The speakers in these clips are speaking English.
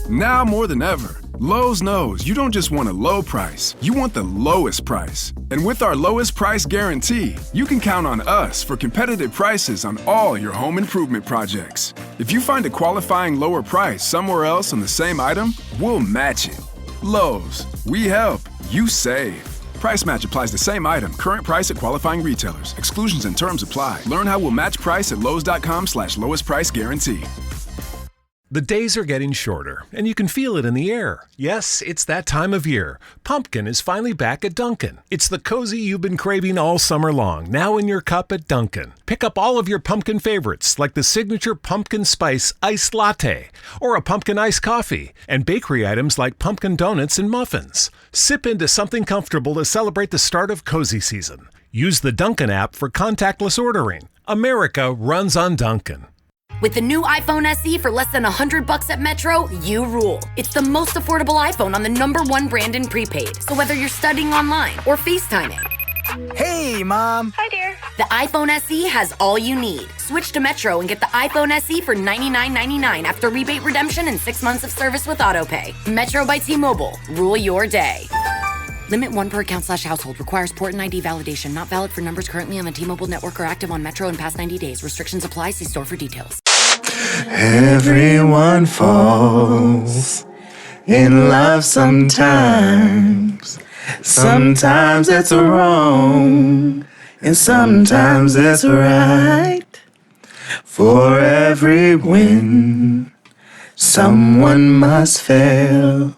Now more than ever, Lowe's knows you don't just want a low price, you want the lowest price. And with our lowest price guarantee, you can count on us for competitive prices on all your home improvement projects. If you find a qualifying lower price somewhere else on the same item, we'll match it. Lowe's, we help, you save. Price match applies to same item, current price at qualifying retailers. Exclusions and terms apply. Learn how we'll match price at lowes.com/lowest price guarantee. The days are getting shorter, and you can feel it in the air. Yes, it's that time of year. Pumpkin is finally back at Dunkin'. It's the cozy you've been craving all summer long, now in your cup at Dunkin'. Pick up all of your pumpkin favorites, like the signature pumpkin spice iced latte, or a pumpkin iced coffee, and bakery items like pumpkin donuts and muffins. Sip into something comfortable to celebrate the start of cozy season. Use the Dunkin' app for contactless ordering. America runs on Dunkin'. With the new iPhone SE for less than $100 at Metro, you rule. It's the most affordable iPhone on the #1 brand in prepaid. So whether you're studying online or FaceTiming. Hey, Mom. Hi, dear. The iPhone SE has all you need. Switch to Metro and get the iPhone SE for $99.99 after rebate redemption and 6 months of service with AutoPay. Metro by T-Mobile. Rule your day. Limit 1 per account/household. Requires port and ID validation. Not valid for numbers currently on the T-Mobile network or active on Metro in past 90 days. Restrictions apply. See store for details. Everyone falls in love sometimes. Sometimes it's wrong, and sometimes it's right. For every win, someone must fail.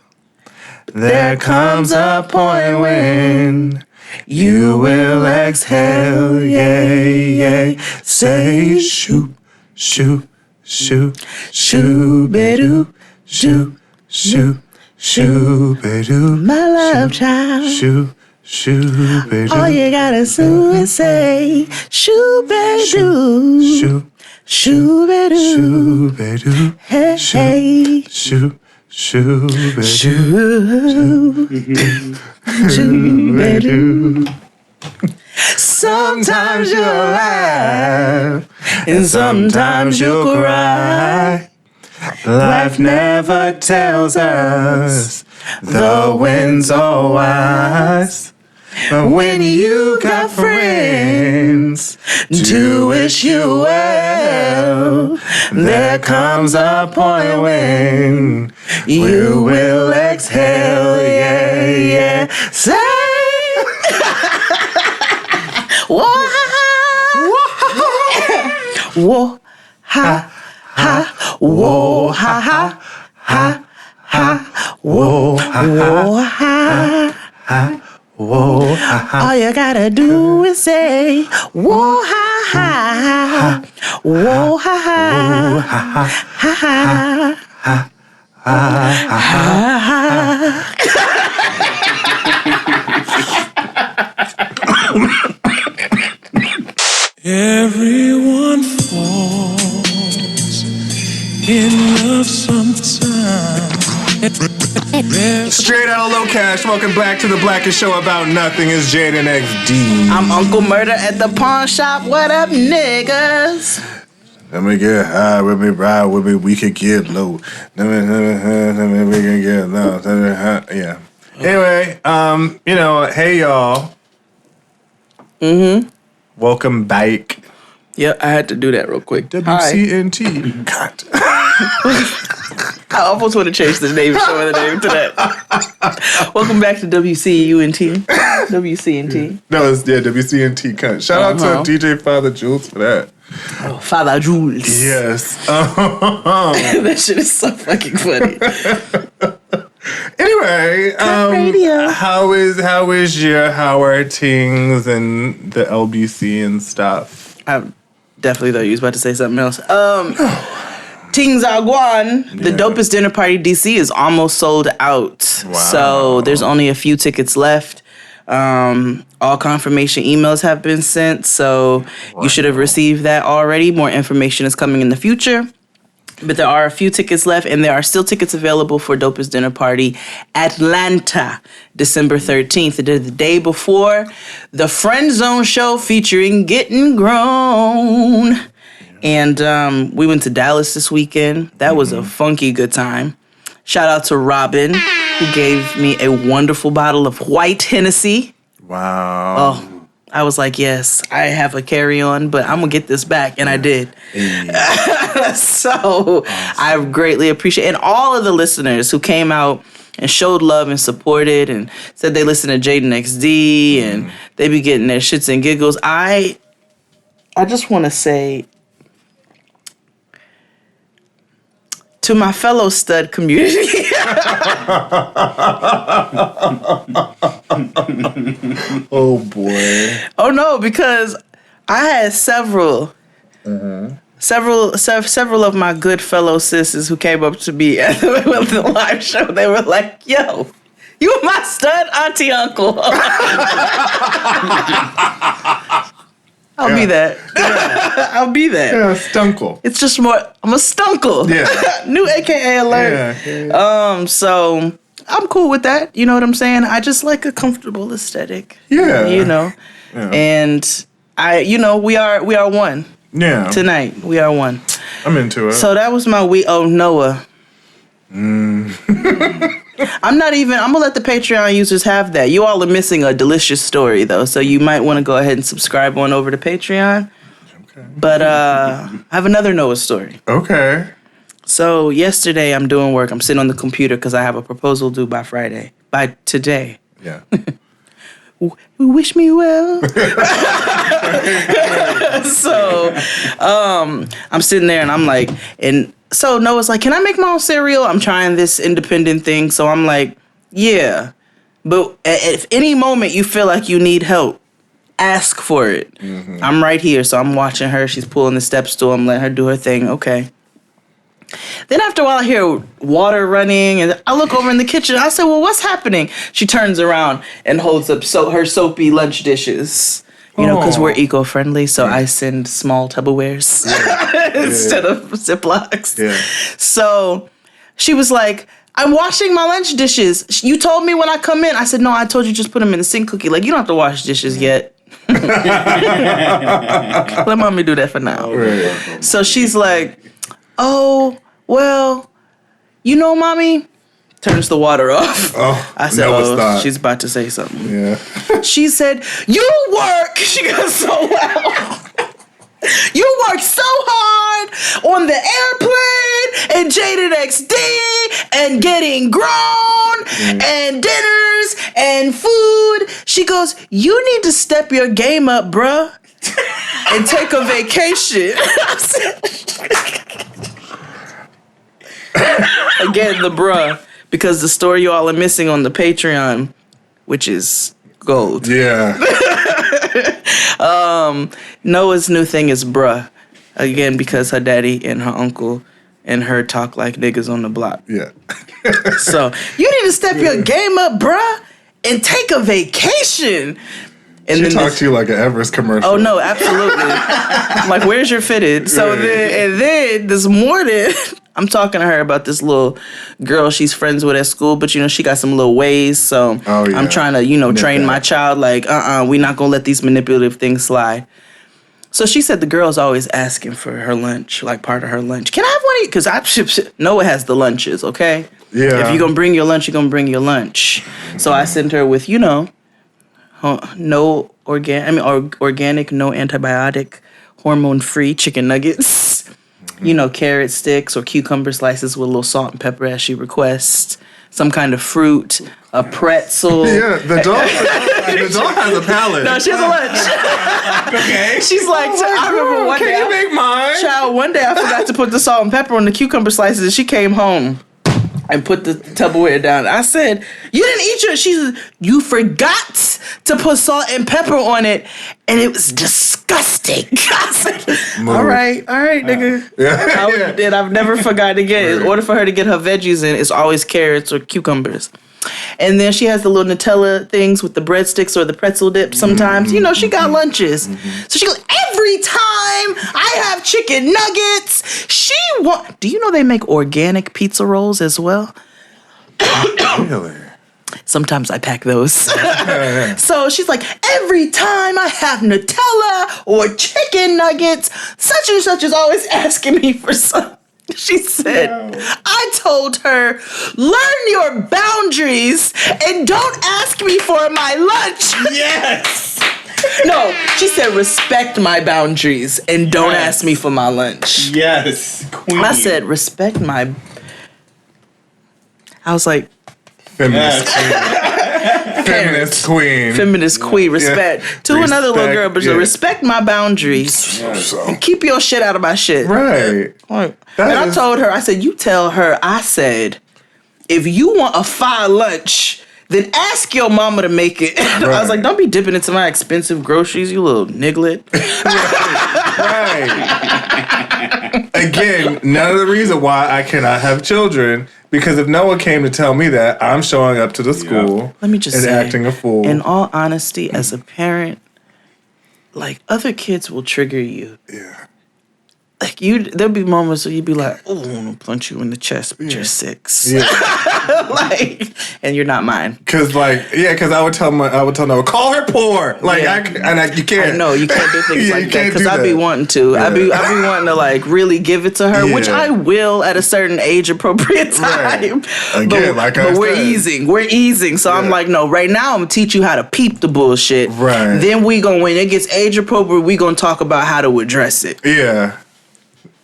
There comes a point when you will exhale, yeah. Say shoot, shoot, shoot, shoot-be-doo, shoot, shoot, shoot-be-doo. My love child. Shoot, shoot-be-doo. All you gotta do is say, shoot-be-doo. Shoot, shoot-be-doo. shoot-be-doo. Hey, hey. Shoot, shoot-be-doo. Shoot-be-doo. Sometimes you'll laugh, and sometimes you'll cry. Life never tells us the winds are wise. But when you got friends to wish you well, there comes a point when you will exhale, yeah. Say, whoa, whoa, ha, ha, whoa, ha, ha, ha, ha, whoa, whoa, ha, ha, whoa, ha, ha. All you gotta do is say, whoa, ha, ha, whoa, ha, ha, ha, ha, ha, ha, Everyone falls in love sometimes. Straight out of Low Cash, welcome back to the Blackest Show About Nothing. It's Jaden XD. I'm Uncle Murder at the pawn shop. What up, niggas? Let me get high with me, ride with me, we could get low. Let me we can get low. Yeah. Anyway, hey y'all. Mm-hmm. Welcome back. Yep, I had to do that real quick. WCNT. Cut. I almost want to change the name, show the name to that. Welcome back to WCUNT. WCNT. No, it's WCNT. Cut. Shout out to DJ Father Jules for that. Oh, Father Jules. Yes. That shit is so fucking funny. Anyway, radio. how are things and the LBC and stuff? I definitely thought you was about to say something else. Tings are gone. The Dopest Dinner Party DC is almost sold out. Wow. So there's only a few tickets left. All confirmation emails have been sent, so you should have received that already. More information is coming in the future. But there are a few tickets left, and there are still tickets available for Dopest Dinner Party Atlanta, December 13th. It is the day before the Friend Zone show featuring Getting Grown. And we went to Dallas this weekend. That was a funky good time. Shout out to Robin, who gave me a wonderful bottle of white Hennessy. Wow. Oh, I was like, yes, I have a carry-on, but I'm going to get this back. And I did. So I greatly appreciate it. And all of the listeners who came out and showed love and supported and said they listen to Jaden XD and they be getting their shits and giggles. I just want to say to my fellow stud community. Oh boy. Oh no, because I had several of my good fellow sisters who came up to me at the live show. They were like, "Yo, you my stud auntie uncle." I'll be that. I'll be that. Yeah, stunkle. It's just more. I'm a stunkle. Yeah. New AKA alert. Yeah. So I'm cool with that. You know what I'm saying? I just like a comfortable aesthetic. Yeah. You know. Yeah. And we are one. Yeah. Tonight. We are one. I'm into it. So that was my Noah. I'm gonna let the Patreon users have that. You all are missing a delicious story though, so you might want to go ahead and subscribe on over to Patreon. Okay. But I have another Noah story. Okay. So yesterday I'm doing work. I'm sitting on the computer because I have a proposal due by today. Yeah. Wish me well. So I'm sitting there and I'm like, so Noah's like, can I make my own cereal? I'm trying this independent thing. So I'm like, yeah. But at any moment you feel like you need help, ask for it. Mm-hmm. I'm right here. So I'm watching her. She's pulling the step stool. I'm letting her do her thing. Okay. Then after a while I hear water running and I look over in the kitchen. I said, well, what's happening? She turns around and holds up her soapy lunch dishes. You know, because we're eco-friendly, so I send small Tupperwares instead of Ziplocs. Yeah. So she was like, I'm washing my lunch dishes. You told me when I come in. I said, no, I told you just put them in the sink, Cookie. Like, you don't have to wash dishes yet. Let mommy do that for now. Right. So she's like, oh, well, you know, mommy. Turns the water off. Oh, I said, she's about to say something. Yeah. She said, you work. She goes so well. You work so hard on the airplane and Jaden XD and getting grown and dinners and food. She goes, you need to step your game up, bruh, and take a vacation. Again, the bruh. Because the story you all are missing on the Patreon, which is gold. Yeah. Noah's new thing is bruh. Again, because her daddy and her uncle and her talk like niggas on the block. Yeah. So, you need to step your game up, bruh, and take a vacation. And she talked to you like an Everest commercial. Oh, no, absolutely. I'm like, where's your fitted? So then this morning, I'm talking to her about this little girl she's friends with at school, but, she got some little ways. So I'm trying to, train my child like, we're not going to let these manipulative things slide. So she said the girl's always asking for her lunch, like part of her lunch. Can I have one of you? Because Noah has the lunches, okay? Yeah. If you're going to bring your lunch, you're going to bring your lunch. So I sent her with, no organic, no antibiotic, hormone-free chicken nuggets. Carrot sticks or cucumber slices with a little salt and pepper as she requests. Some kind of fruit, a pretzel. Yeah, the dog has a palate. No, she has a lunch. Okay. She's like, I remember one day. Can you make mine? Child, one day I forgot to put the salt and pepper on the cucumber slices and she came home and put the Tupperware down. I said, you didn't eat your... She said, you forgot to put salt and pepper on it, and it was disgusting. I said, all right, nigga. And I've never forgotten again. In order for her to get her veggies in, it's always carrots or cucumbers. And then she has the little Nutella things with the breadsticks or the pretzel dip sometimes. She got lunches. So she goes, every time I have chicken nuggets, do you know they make organic pizza rolls as well? Really? Sometimes I pack those. So she's like, every time I have Nutella or chicken nuggets, such and such is always asking me for some. She said, I told her, learn your boundaries and don't ask me for my lunch. Yes. No, she said, respect my boundaries and don't ask me for my lunch. Yes. Queen. I said, respect my... I was like... Feminist queen. Feminist queen. Feminist queen, respect. To another little girl, but respect my boundaries. And keep your shit out of my shit. Right. And I told her, I said, you tell her, I said, if you want a fire lunch, then ask your mama to make it. Right. I was like, don't be dipping into my expensive groceries, you little niglet. Right. Again, none of the reason why I cannot have children, because if Noah came to tell me that, I'm showing up to the school Let me just and say, acting a fool. In all honesty, as a parent, like, other kids will trigger you. Yeah. Like, there'll be moments where you'd be like, oh, I want to punch you in the chest, but you're 6. Yeah. Like, and you're not mine. Because I would tell Noah, call her poor. Like, you can't. I know, you can't do things like that. Because I'd be wanting to. Yeah. I'd be wanting to, like, really give it to her, which I will at a certain age-appropriate time. Right. Again, but we're easing. So I'm like, no, right now I'm going to teach you how to peep the bullshit. Right. Then when it gets age-appropriate, we going to talk about how to address it. Yeah.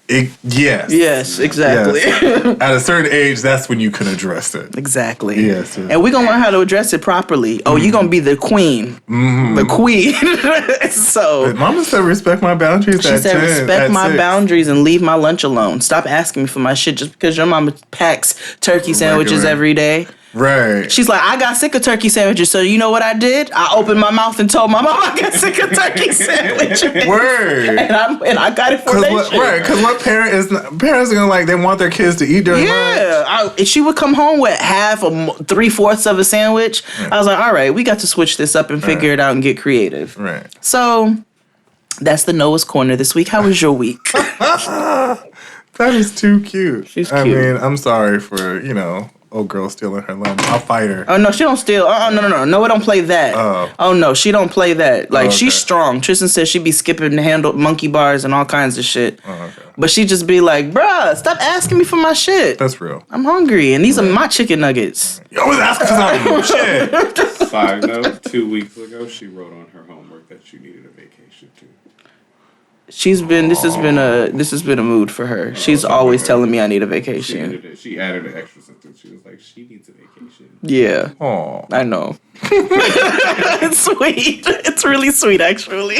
Yes. Yes, exactly. Yes. At a certain age, that's when you can address it. Exactly. Yes. And we're going to learn how to address it properly. Oh, you're going to be the queen. Mm-hmm. The queen. So. Mama said respect my boundaries. She said respect my boundaries and leave my lunch alone. Stop asking me for my shit just because your mama packs turkey sandwiches every day. Right. She's like, I got sick of turkey sandwiches, so you know what I did? I opened my mouth and told my mom I got sick of turkey sandwiches. Word. And I got it for their shit. Right, because what parents are gonna they want their kids to eat during lunch. She would come home with half or 3/4 of a sandwich. I was like, all right, we got to switch this up and figure it out and get creative. Right. So that's the Noah's Corner this week. How was your week? That is too cute. She's cute. I mean, I'm sorry for, old girl stealing her lunch. I'll fight her. Oh, no, she don't steal. No. Noah don't play that. Oh, no, she don't play that. Like, she's strong. Tristan says she be skipping the monkey bars and all kinds of shit. Oh, okay. But she just be like, bruh, stop asking me for my shit. That's real. I'm hungry, and these are my chicken nuggets. You always asking for something. Shit. Side note, 2 weeks ago, she wrote on her homework that she needed a vacation, too. This has been a mood for her. She's always telling me I need a vacation. She added an extra sentence. She was like, she needs a vacation. Yeah. Aww. I know. It's sweet. It's really sweet, actually.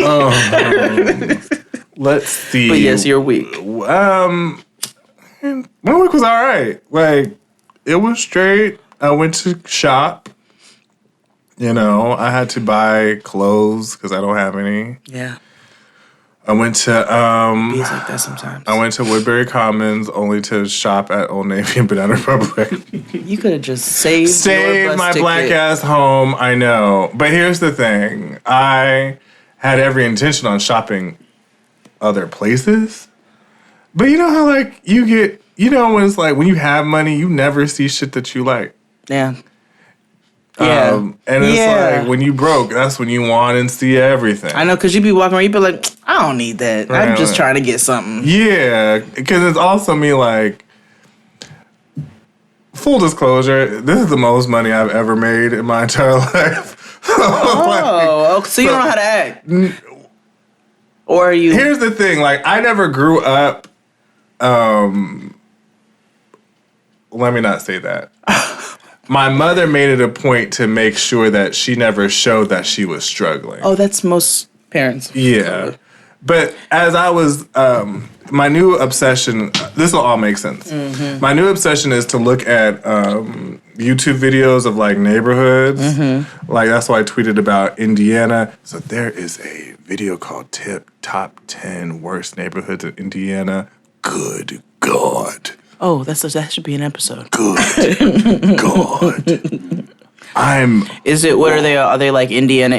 Let's see. But yes, your week. My week was all right. Like, it was straight. I went to shop. I had to buy clothes because I don't have any. Yeah. I went to Be like that sometimes. I went to Woodbury Commons only to shop at Old Navy and Banana Republic. You could have just saved your bus my ticket. black ass home. I know, but here's the thing: I had every intention on shopping other places, but you know how you get, when it's when you have money, you never see shit that you like. Yeah. Yeah. And it's when you broke, that's when you want and see everything. I know, because you be walking around, you be like, I don't need that. Right, I'm just trying to get something. Yeah, because it's also me full disclosure, this is the most money I've ever made in my entire life. So you don't know how to act. Or are you... Here's the thing, I never grew up, let me not say that. My mother made it a point to make sure that she never showed that she was struggling. Oh, that's most parents. Yeah. But as I was, my new obsession, this will all make sense. Mm-hmm. My new obsession is to look at YouTube videos of neighborhoods. Mm-hmm. That's why I tweeted about Indiana. So there is a video called Top 10 Worst Neighborhoods in Indiana. Good God. Oh, that should be an episode. Good God. Is it, what are they? Are they Indiana?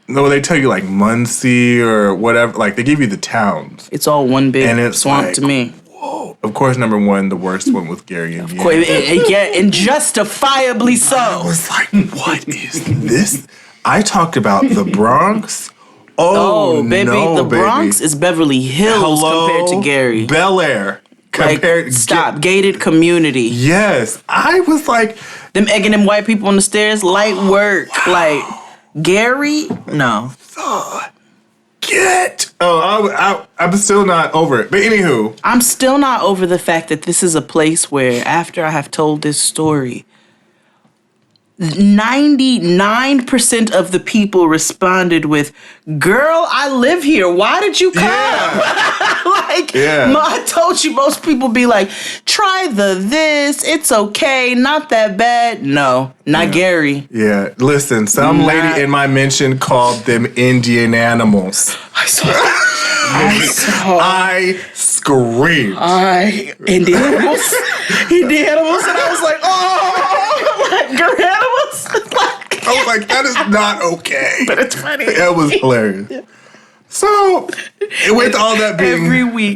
No, they tell you Muncie or whatever. They give you the towns. It's all one big swamp to me. Whoa. Of course, number one, the worst one was Gary, Indiana. Of course, and justifiably so. I was like, what is this? I talked about the Bronx. Oh, baby, no, the Bronx is Beverly Hills compared to Gary. Bel Air compared. Stop. Gated community. Yes. I was like, Them egging them white people on the stairs, light work. Like, Gary? No. I'm still not over it. But anywho. I'm still not over the fact that this is a place where, after I have told this story, 99% of the people responded with, "Girl, I live here. Why did you come?" Yeah. I told you, most people be like, "Try this. It's okay. Not that bad." No, not Gary. Yeah. Listen, some lady in my mention called them Indian animals. I saw. I screamed. Indian animals. Indian animals, and I was like, "Oh, like girl animals." I was like, that is not okay. But it's funny. It was hilarious. So, with all that being...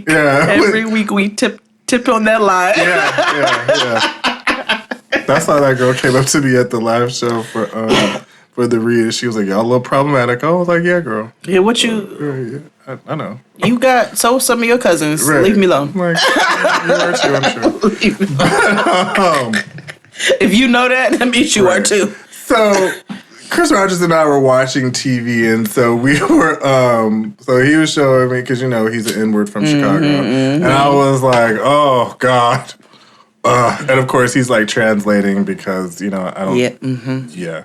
Every week we tipped on that line. Yeah. That's how that girl came up to me at the live show for the read. She was like, y'all a little problematic. I was like, yeah, girl. Yeah, what you... I know. You got some of your cousins. Right. Leave me alone. Like, you are too, I'm sure. Leave me alone. If you know that means you are too. So, Chris Rogers and I were watching TV, and so we were, so he was showing me, because, he's an N-word from Chicago. And I was like, oh, God. And of course, he's like translating because, I don't. Yeah. Yeah.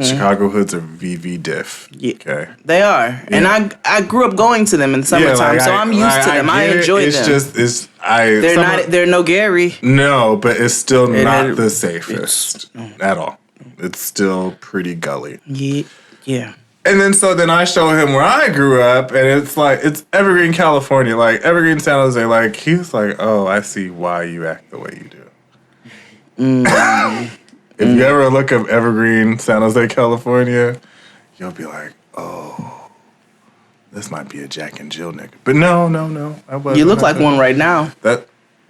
Chicago hoods are VV diff. Yeah. Okay. They are. Yeah. And I grew up going to them in the summertime, so I'm used to them. I enjoy them. They're no Gary. No, but it's still not the safest at all. It's still pretty gully. Yeah. And then I show him where I grew up, and it's like, it's Evergreen, California, like Evergreen, San Jose. Like, he was like, oh, I see why you act the way you do. If you ever look up Evergreen, San Jose, California, you'll be like, oh, this might be a Jack and Jill nigga. But no, I wasn't. You look like one right now.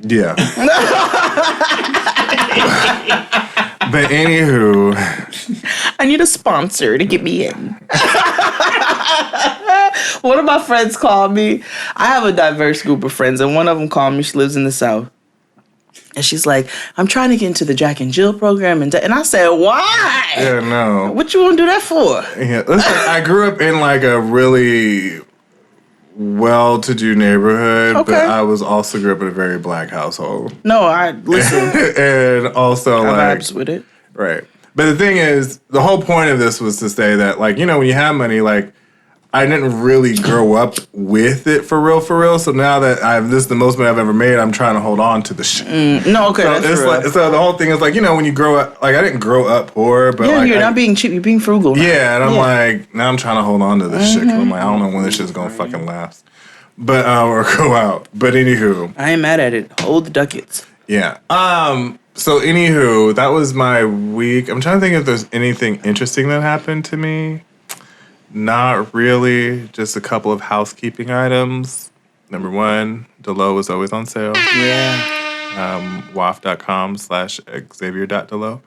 Yeah. But anywho, I need a sponsor to get me in. One of my friends called me. I have a diverse group of friends, and one of them called me. She lives in the South. And she's like, I'm trying to get into the Jack and Jill program. And I said, why? Yeah, no. What you want to do that for? Yeah, listen, I grew up in like a really well-to-do neighborhood, but I was also grew up in a very black household. No, I listen. And also I vibes with it. Right. But the thing is, the whole point of this was to say that, like, when you have money, like, I didn't really grow up with it for real. So now that this is the most money I've ever made, I'm trying to hold on to the shit. No, okay, so that's it's real. like, so the whole thing is like, when you grow up, like, I didn't grow up poor, but you're not being cheap, you're being frugal now. Yeah, and I'm like, now I'm trying to hold on to this shit, 'cause I'm like, I don't know when this shit's gonna fucking last. But, or go out. But anywho. I ain't mad at it. Hold the ducats. Yeah. So anywho, that was my week. I'm trying to think if there's anything interesting that happened to me. Not really. Just a couple of housekeeping items. Number one, Delo is always on sale. Yeah. WAF.com/Xavier.Delo.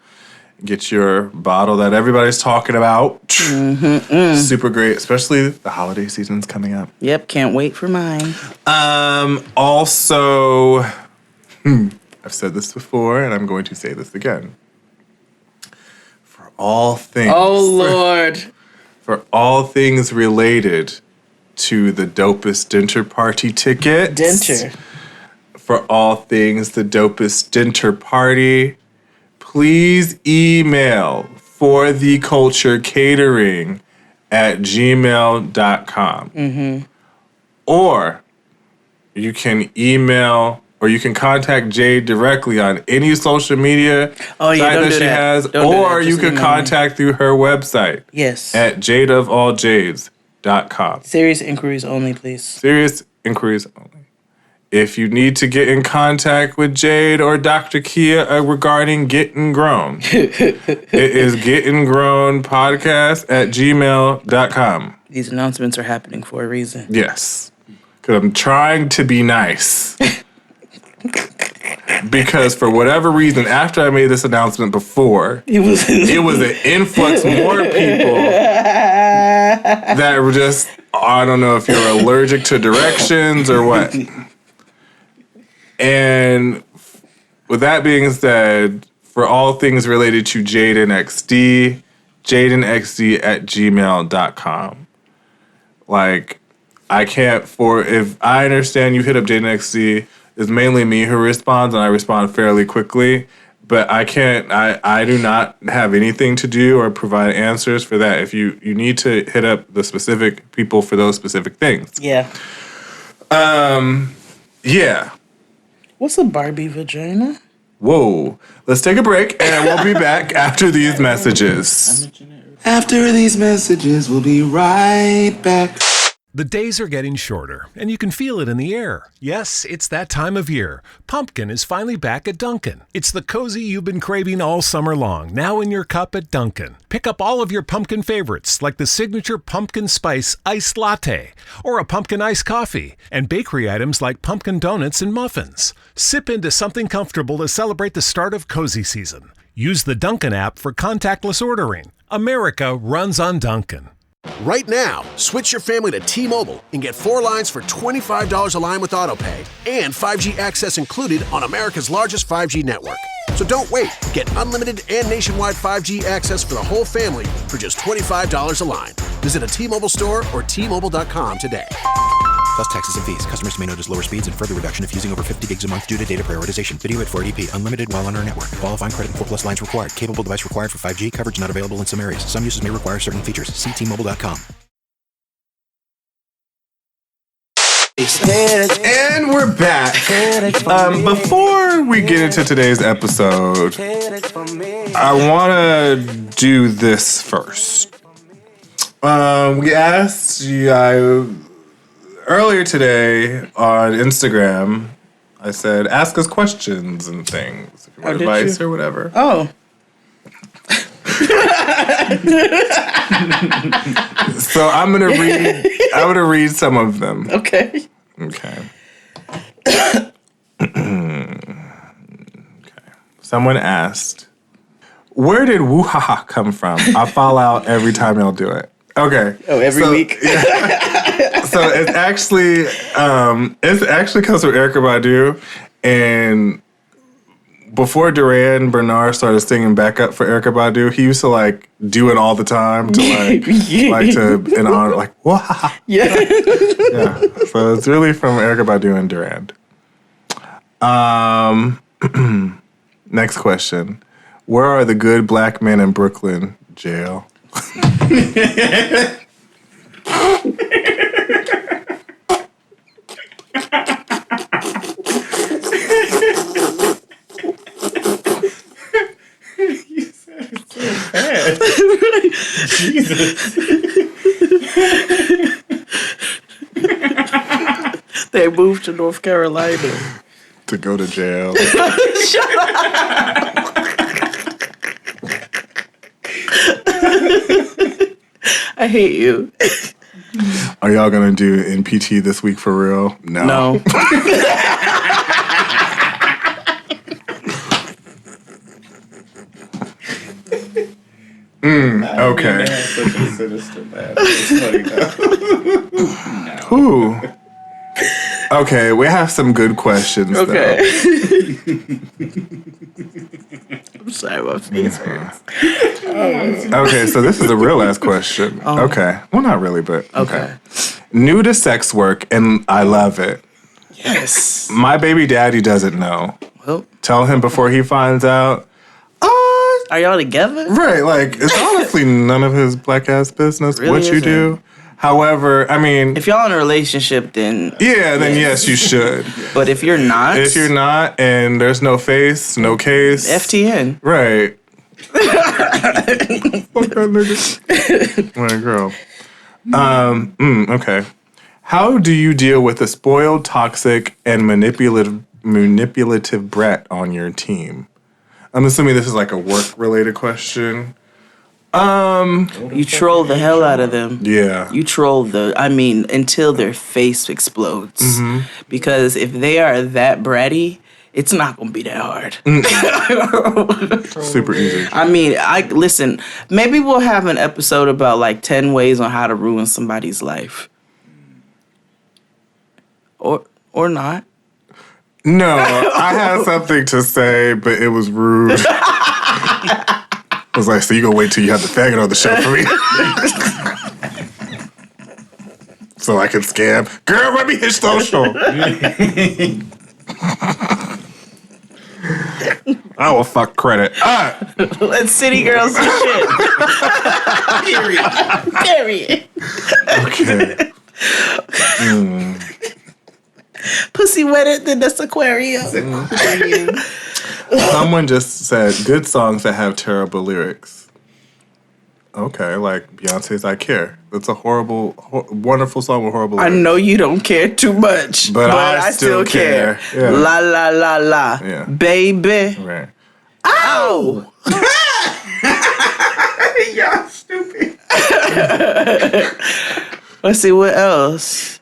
Get your bottle that everybody's talking about. Super great, especially the holiday season's coming up. Yep, can't wait for mine. Also, I've said this before, and I'm going to say this again. For all things... Oh, Lord. For all things related to the Dopest Dinter Party tickets. Dinter. For all things the Dopest Dinter Party, please email fortheculturecatering@gmail.com. Or you can email... Or you can contact Jade directly on any social media site that she has. Or you can contact through her website. Yes. At jadeofaljades.com. Serious inquiries only, please. Serious inquiries only. If you need to get in contact with Jade or Dr. Kia regarding Getting Grown, it is gettinggrownpodcast@gmail.com. These announcements are happening for a reason. Yes. Because I'm trying to be nice. Because for whatever reason, after I made this announcement before, it was an influx more people that were just, I don't know if you're allergic to directions or what. And with that being said, for all things related to Jaden XD, jadenxd@gmail.com. Like, I can't if I understand you hit up Jaden XD, it's mainly me who responds, and I respond fairly quickly. But I can't, I do not have anything to do or provide answers for that. If you need to hit up the specific people for those specific things. Yeah. Yeah. What's a Barbie vagina? Whoa. Let's take a break, and we'll be back after these messages. After these messages, we'll be right back. The days are getting shorter, and you can feel it in the air. Yes, it's that time of year. Pumpkin is finally back at Dunkin'. It's the cozy you've been craving all summer long, now in your cup at Dunkin'. Pick up all of your pumpkin favorites, like the signature pumpkin spice iced latte, or a pumpkin iced coffee, and bakery items like pumpkin donuts and muffins. Sip into something comfortable to celebrate the start of cozy season. Use the Dunkin' app for contactless ordering. America runs on Dunkin'. Right now, switch your family to T-Mobile and get 4 lines for $25 a line with AutoPay and 5G access included on America's largest 5G network. So don't wait. Get unlimited and nationwide 5G access for the whole family for just $25 a line. Visit a T-Mobile store or T-Mobile.com today. Plus taxes and fees. Customers may notice lower speeds and further reduction if using over 50 gigs a month due to data prioritization. Video at 480p. Unlimited while on our network. Qualifying credit and 4+ lines required. Capable device required for 5G. Coverage not available in some areas. Some uses may require certain features. See T-Mobile.com. And we're back. Before we get into today's episode, I want to do this first. We asked you guys earlier today on Instagram. I said, ask us questions and things, if you want advice or whatever. Oh. So I'm gonna read some of them. Okay. Okay. Someone asked, where did woo-ha-ha come from? I fall out every time y'all do it. Okay. Oh, every week? Yeah. So it actually comes from Erykah Badu. And before Duran Bernard started singing backup for Erykah Badu, he used to like do it all the time to in honor, like, wah. Yeah. Yeah. So it's really from Erykah Badu and Duran. Next question. Where are the good black men in Brooklyn jail? Jesus. They moved to North Carolina. To go to jail. Shut up. I hate you. Are y'all gonna do NPT this week for real? No. Okay. Such a sinister man. It's funny though. Who? Okay, we have some good questions. Okay. I'm sorry, my face hurts. Okay, so this is a real ass question. Okay. Well, not really, but okay. New to sex work, and I love it. Yes. My baby daddy doesn't know. Well, tell him before he finds out. Are y'all together? Right, like, it's honestly none of his black ass business Really what you isn't. do. However, I mean, if y'all in a relationship, then yes, you should. But if you're not, and there's no face, no case, FTN, right? Fuck that nigga. My girl. Okay. How do you deal with a spoiled, toxic, and manipulative brat on your team? I'm assuming this is like a work-related question. You troll the hell out of them. Yeah. You troll until their face explodes. Mm-hmm. Because if they are that bratty, it's not gonna be that hard. Super easy. I mean, listen, maybe we'll have an episode about like 10 ways on how to ruin somebody's life. Or not. No, I had something to say, but it was rude. I was like, so you gonna wait till you have the faggot on the show for me? So I can scam. Girl, let me hit social. I will fuck credit. Let city girls do shit. Period. Okay. Pussy wetter than this aquarium. Someone just said good songs that have terrible lyrics. Okay, like Beyonce's "I Care." That's a wonderful song with horrible lyrics. I know you don't care too much, but I still care. Yeah. La la la la, Yeah. baby. Right. Ow! Y'all stupid. Let's see what else.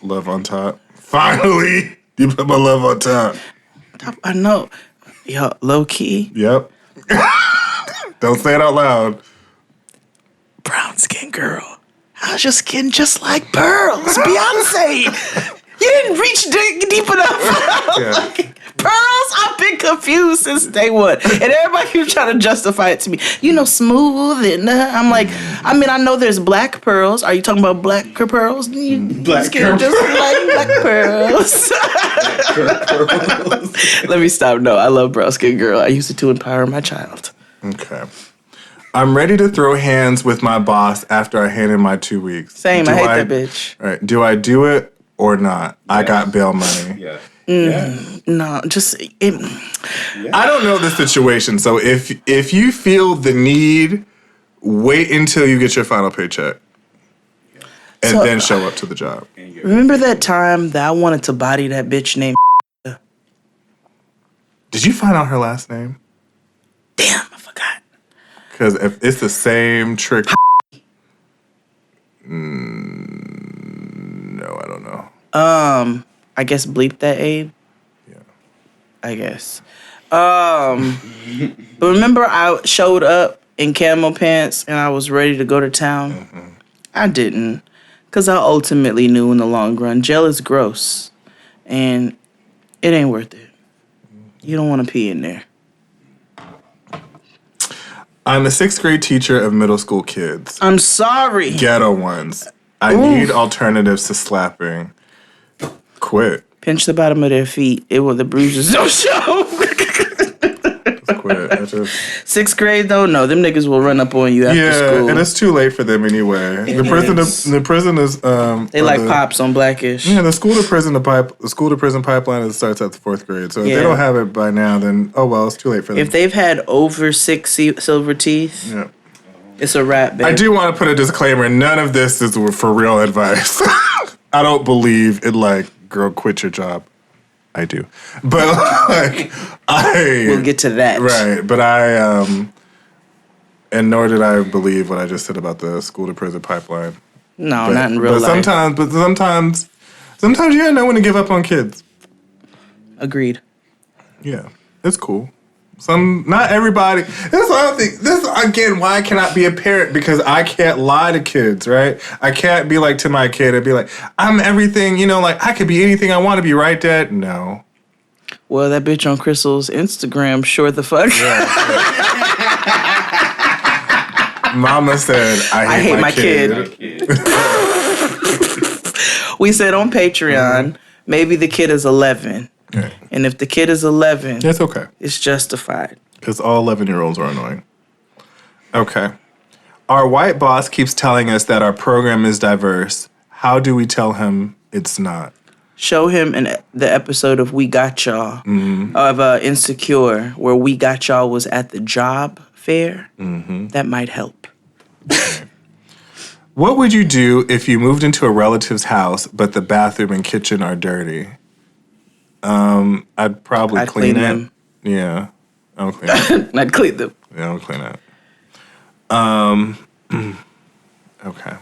Love on Top. Finally, you put my love on top. I know. Yo, low key. Yep. Don't say it out loud. Brown skin girl. How's your skin just like pearls? Beyonce. You didn't reach deep enough. Yeah. Pearls? I've been confused since day one. And everybody keeps trying to justify it to me. You know, smooth. And I'm like, I mean, I know there's black pearls. Are you talking about black pearls? Black skin just like black pearls. Let me stop. No, I love brown skin girl. I used it to empower my child. Okay. I'm ready to throw hands with my boss after I hand in my 2 weeks. Same. I hate that bitch. All right. Do I do it or not? Yeah. I got bail money. Yeah. No, just I don't know the situation. So if you feel the need, wait until you get your final paycheck and then show up to the job. Remember that time that I wanted to body that bitch named Did you find out her last name? Damn, I forgot. Because if it's the same trick. No, I don't know. I guess bleep that, Abe. Yeah. I guess. But remember I showed up in camo pants and I was ready to go to town? Mm-hmm. I didn't. Because I ultimately knew in the long run, gel is gross. And it ain't worth it. You don't want to pee in there. I'm a 6th grade teacher of middle school kids. I'm sorry. Ghetto ones. I need alternatives to slapping. Quit. Pinch the bottom of their feet. The bruises don't show. Just quit. 6th grade though, no, them niggas will run up on you after school. Yeah, and it's too late for them anyway. The prison is. They like pops on Blackish. Yeah, the school to prison pipeline starts at the 4th grade. So if they don't have it by now, then it's too late for them. If they've had over 6 silver teeth, it's a wrap. Baby. I do want to put a disclaimer. None of this is for real advice. I don't believe in girl, quit your job. I do, but we'll get to that. Right, but and nor did I believe what I just said about the school to prison pipeline. No, not in real life. Sometimes you gotta know when to give up on kids. Agreed. Yeah, it's cool. Not everybody. That's what I think. This again, why I cannot be a parent, because I can't lie to kids, right? I can't be to my kid and be like, I'm everything, I could be anything I want to be, right, Dad? No. Well, that bitch on Crystal's Instagram, sure the fuck. Yeah. Mama said, I hate my kid. We said on Patreon, maybe the kid is 11. Yeah. And if the kid is 11, that's okay. It's justified. Because all 11-year-olds are annoying. Okay. Our white boss keeps telling us that our program is diverse. How do we tell him it's not? Show him in the episode of We Got Y'all, of Insecure, where We Got Y'all was at the job fair. Mm-hmm. That might help. Okay. What would you do if you moved into a relative's house, but the bathroom and kitchen are dirty? I'd probably clean them. Yeah, I'll clean it. I'd clean them. Yeah, I'll clean it. Okay.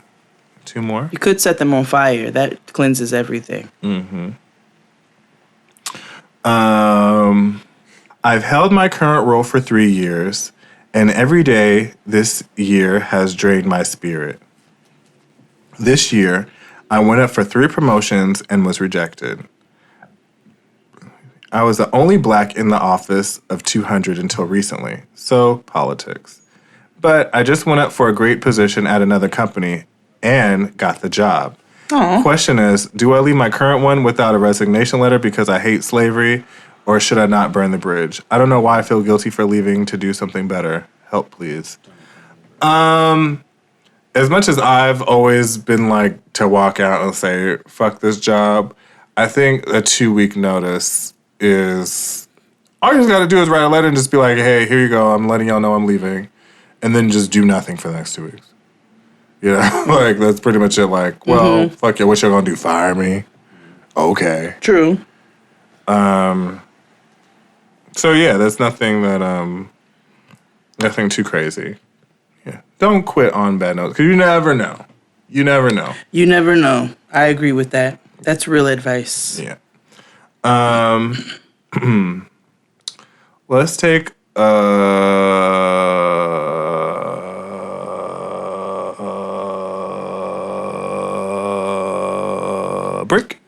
2 more? You could set them on fire. That cleanses everything. Mm-hmm. I've held my current role for 3 years, and every day this year has drained my spirit. This year, I went up for 3 promotions and was rejected. I was the only black in the office of 200 until recently. So, politics. But I just went up for a great position at another company and got the job. Aww. Question is, do I leave my current one without a resignation letter because I hate slavery, or should I not burn the bridge? I don't know why I feel guilty for leaving to do something better. Help, please. As much as I've always been like to walk out and say, fuck this job, I think a 2-week notice is, all you just got to do is write a letter and just be like, hey, here you go, I'm letting y'all know I'm leaving. And then just do nothing for the next 2 weeks. You know, like, that's pretty much it. Like, well, fuck you, what y'all gonna do, fire me? Okay. True. So, yeah, that's nothing that, nothing too crazy. Yeah. Don't quit on bad notes, because you never know. You never know. You never know. I agree with that. That's real advice. Yeah. Let's take a break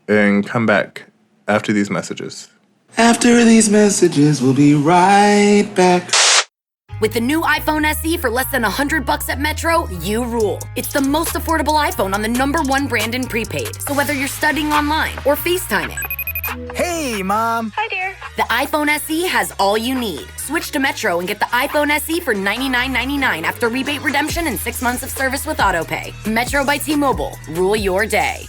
and come back after these messages. After these messages, we'll be right back. With the new iPhone SE for less than $100 at Metro, you rule. It's the most affordable iPhone on the #1 brand in prepaid. So whether you're studying online or FaceTiming. Hey, Mom. Hi, dear. The iPhone SE has all you need. Switch to Metro and get the iPhone SE for $99.99 after rebate redemption and 6 months of service with AutoPay. Metro by T-Mobile. Rule your day.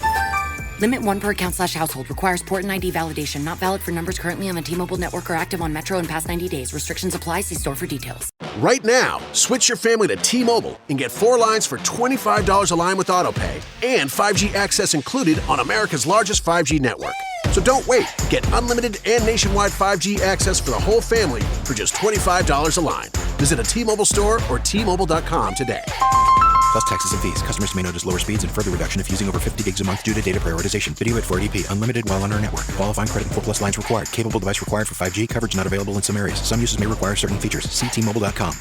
Limit 1 per account/household. Requires port and ID validation. Not valid for numbers currently on the T-Mobile network or active on Metro in past 90 days. Restrictions apply. See store for details. Right now, switch your family to T-Mobile and get 4 lines for $25 a line with AutoPay and 5G access included on America's largest 5G network. So don't wait. Get unlimited and nationwide 5G access for the whole family for just $25 a line. Visit a T-Mobile store or T-Mobile.com today. Plus taxes and fees. Customers may notice lower speeds and further reduction if using over 50 gigs a month due to data prioritization. Video at 480p. Unlimited while on our network. Qualifying credit and 4+ lines required. Capable device required for 5G. Coverage not available in some areas. Some uses may require certain features. See T-Mobile.com.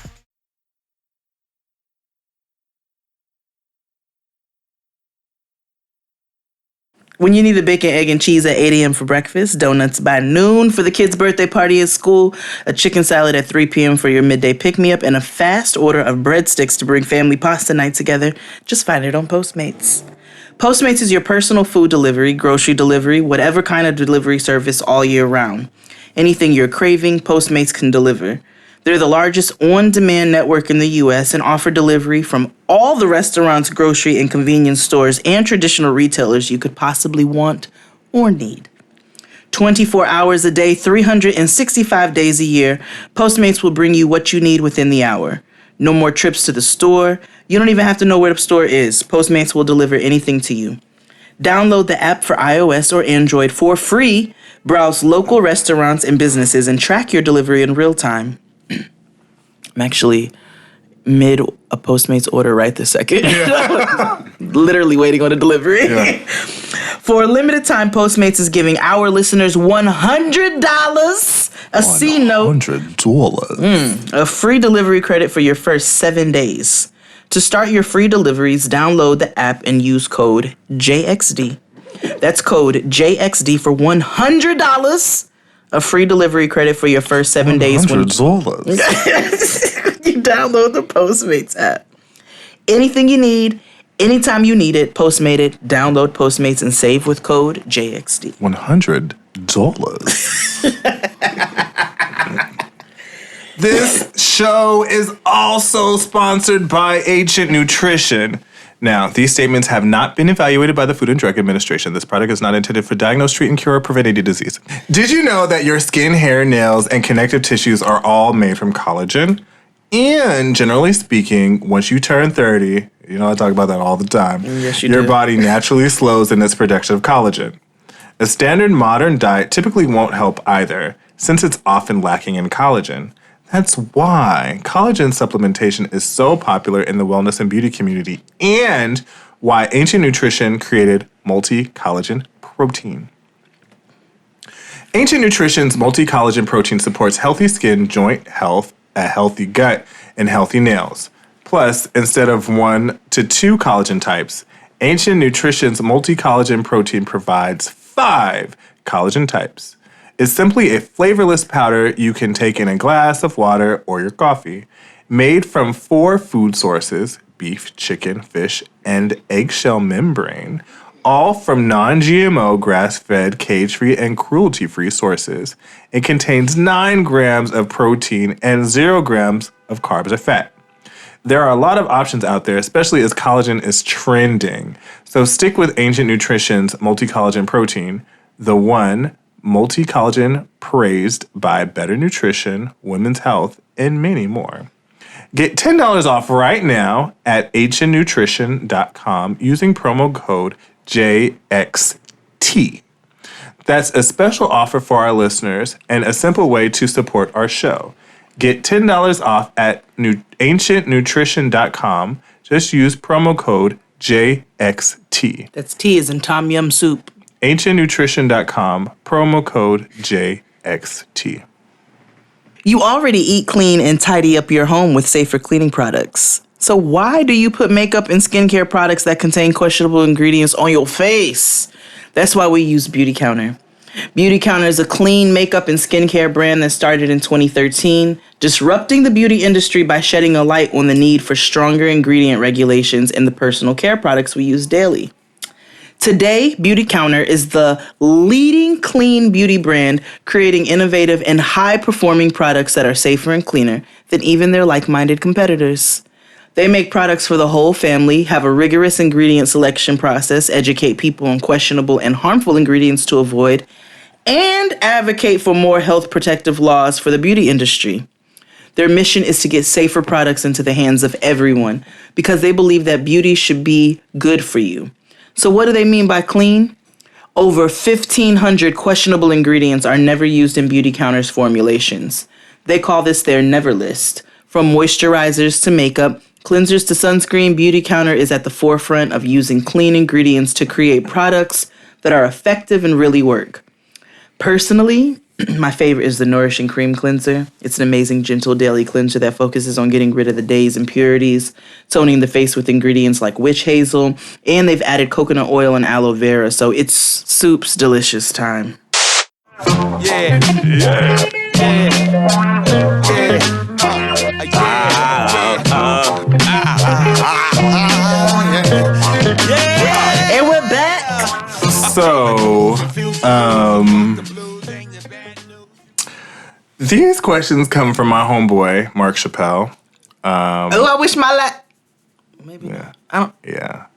When you need a bacon, egg, and cheese at 8 a.m. for breakfast, donuts by noon for the kids' birthday party at school, a chicken salad at 3 p.m. for your midday pick-me-up, and a fast order of breadsticks to bring family pasta night together, just find it on Postmates. Postmates is your personal food delivery, grocery delivery, whatever kind of delivery service all year round. Anything you're craving, Postmates can deliver. They're the largest on-demand network in the U.S. and offer delivery from all the restaurants, grocery, and convenience stores and traditional retailers you could possibly want or need. 24 hours a day, 365 days a year, Postmates will bring you what you need within the hour. No more trips to the store. You don't even have to know where the store is. Postmates will deliver anything to you. Download the app for iOS or Android for free. Browse local restaurants and businesses and track your delivery in real time. I'm actually mid a Postmates order right this second. Yeah. Literally waiting on a delivery. Yeah. For a limited time, Postmates is giving our listeners $100 a C-note. $100. A free delivery credit for your first 7 days. To start your free deliveries, download the app and use code JXD. That's code JXD for $100. A free delivery credit for your first 7 days when you download the Postmates app. Anything you need, anytime you need it, Postmate it, download Postmates, and save with code JXD. $100. This show is also sponsored by Ancient Nutrition. Now, these statements have not been evaluated by the Food and Drug Administration. This product is not intended for diagnose, treat, and cure or prevent any disease. Did you know that your skin, hair, nails, and connective tissues are all made from collagen? And generally speaking, once you turn 30, you know I talk about that all the time, yes, your body naturally slows in its production of collagen. A standard modern diet typically won't help either, since it's often lacking in collagen. That's why collagen supplementation is so popular in the wellness and beauty community, and why Ancient Nutrition created multi-collagen protein. Ancient Nutrition's multi-collagen protein supports healthy skin, joint health, a healthy gut, and healthy nails. Plus, instead of 1 to 2 collagen types, Ancient Nutrition's multi-collagen protein provides 5 collagen types. is simply a flavorless powder you can take in a glass of water or your coffee. Made from 4 food sources, beef, chicken, fish, and eggshell membrane, all from non-GMO, grass-fed, cage-free, and cruelty-free sources. It contains 9 grams of protein and 0 grams of carbs or fat. There are a lot of options out there, especially as collagen is trending. So stick with Ancient Nutrition's multi-collagen protein, the one multi-collagen praised by Better Nutrition, Women's Health, and many more. Get $10 off right now at ancientnutrition.com using promo code JXT. That's a special offer for our listeners and a simple way to support our show. Get $10 off at ancientnutrition.com. Just use promo code JXT. That's T as in Tom Yum Soup. ancientnutrition.com, promo code JXT. You already eat clean and tidy up your home with safer cleaning products. So why do you put makeup and skincare products that contain questionable ingredients on your face? That's why we use Beauty Counter. Beauty Counter is a clean makeup and skincare brand that started in 2013, disrupting the beauty industry by shedding a light on the need for stronger ingredient regulations in the personal care products we use daily. Today, Beauty Counter is the leading clean beauty brand, creating innovative and high-performing products that are safer and cleaner than even their like-minded competitors. They make products for the whole family, have a rigorous ingredient selection process, educate people on questionable and harmful ingredients to avoid, and advocate for more health protective laws for the beauty industry. Their mission is to get safer products into the hands of everyone because they believe that beauty should be good for you. So what do they mean by clean? Over 1,500 questionable ingredients are never used in Beauty Counter's formulations. They call this their never list. From moisturizers to makeup, cleansers to sunscreen, Beauty Counter is at the forefront of using clean ingredients to create products that are effective and really work. Personally, my favorite is the Nourishing Cream Cleanser. It's an amazing, gentle daily cleanser that focuses on getting rid of the day's impurities, toning the face with ingredients like witch hazel, and they've added coconut oil and aloe vera, so it's soup's delicious time. Yeah, yeah, yeah. And we're back. So, these questions come from my homeboy, Mark Chappelle. I wish my maybe yeah. I don't. Yeah.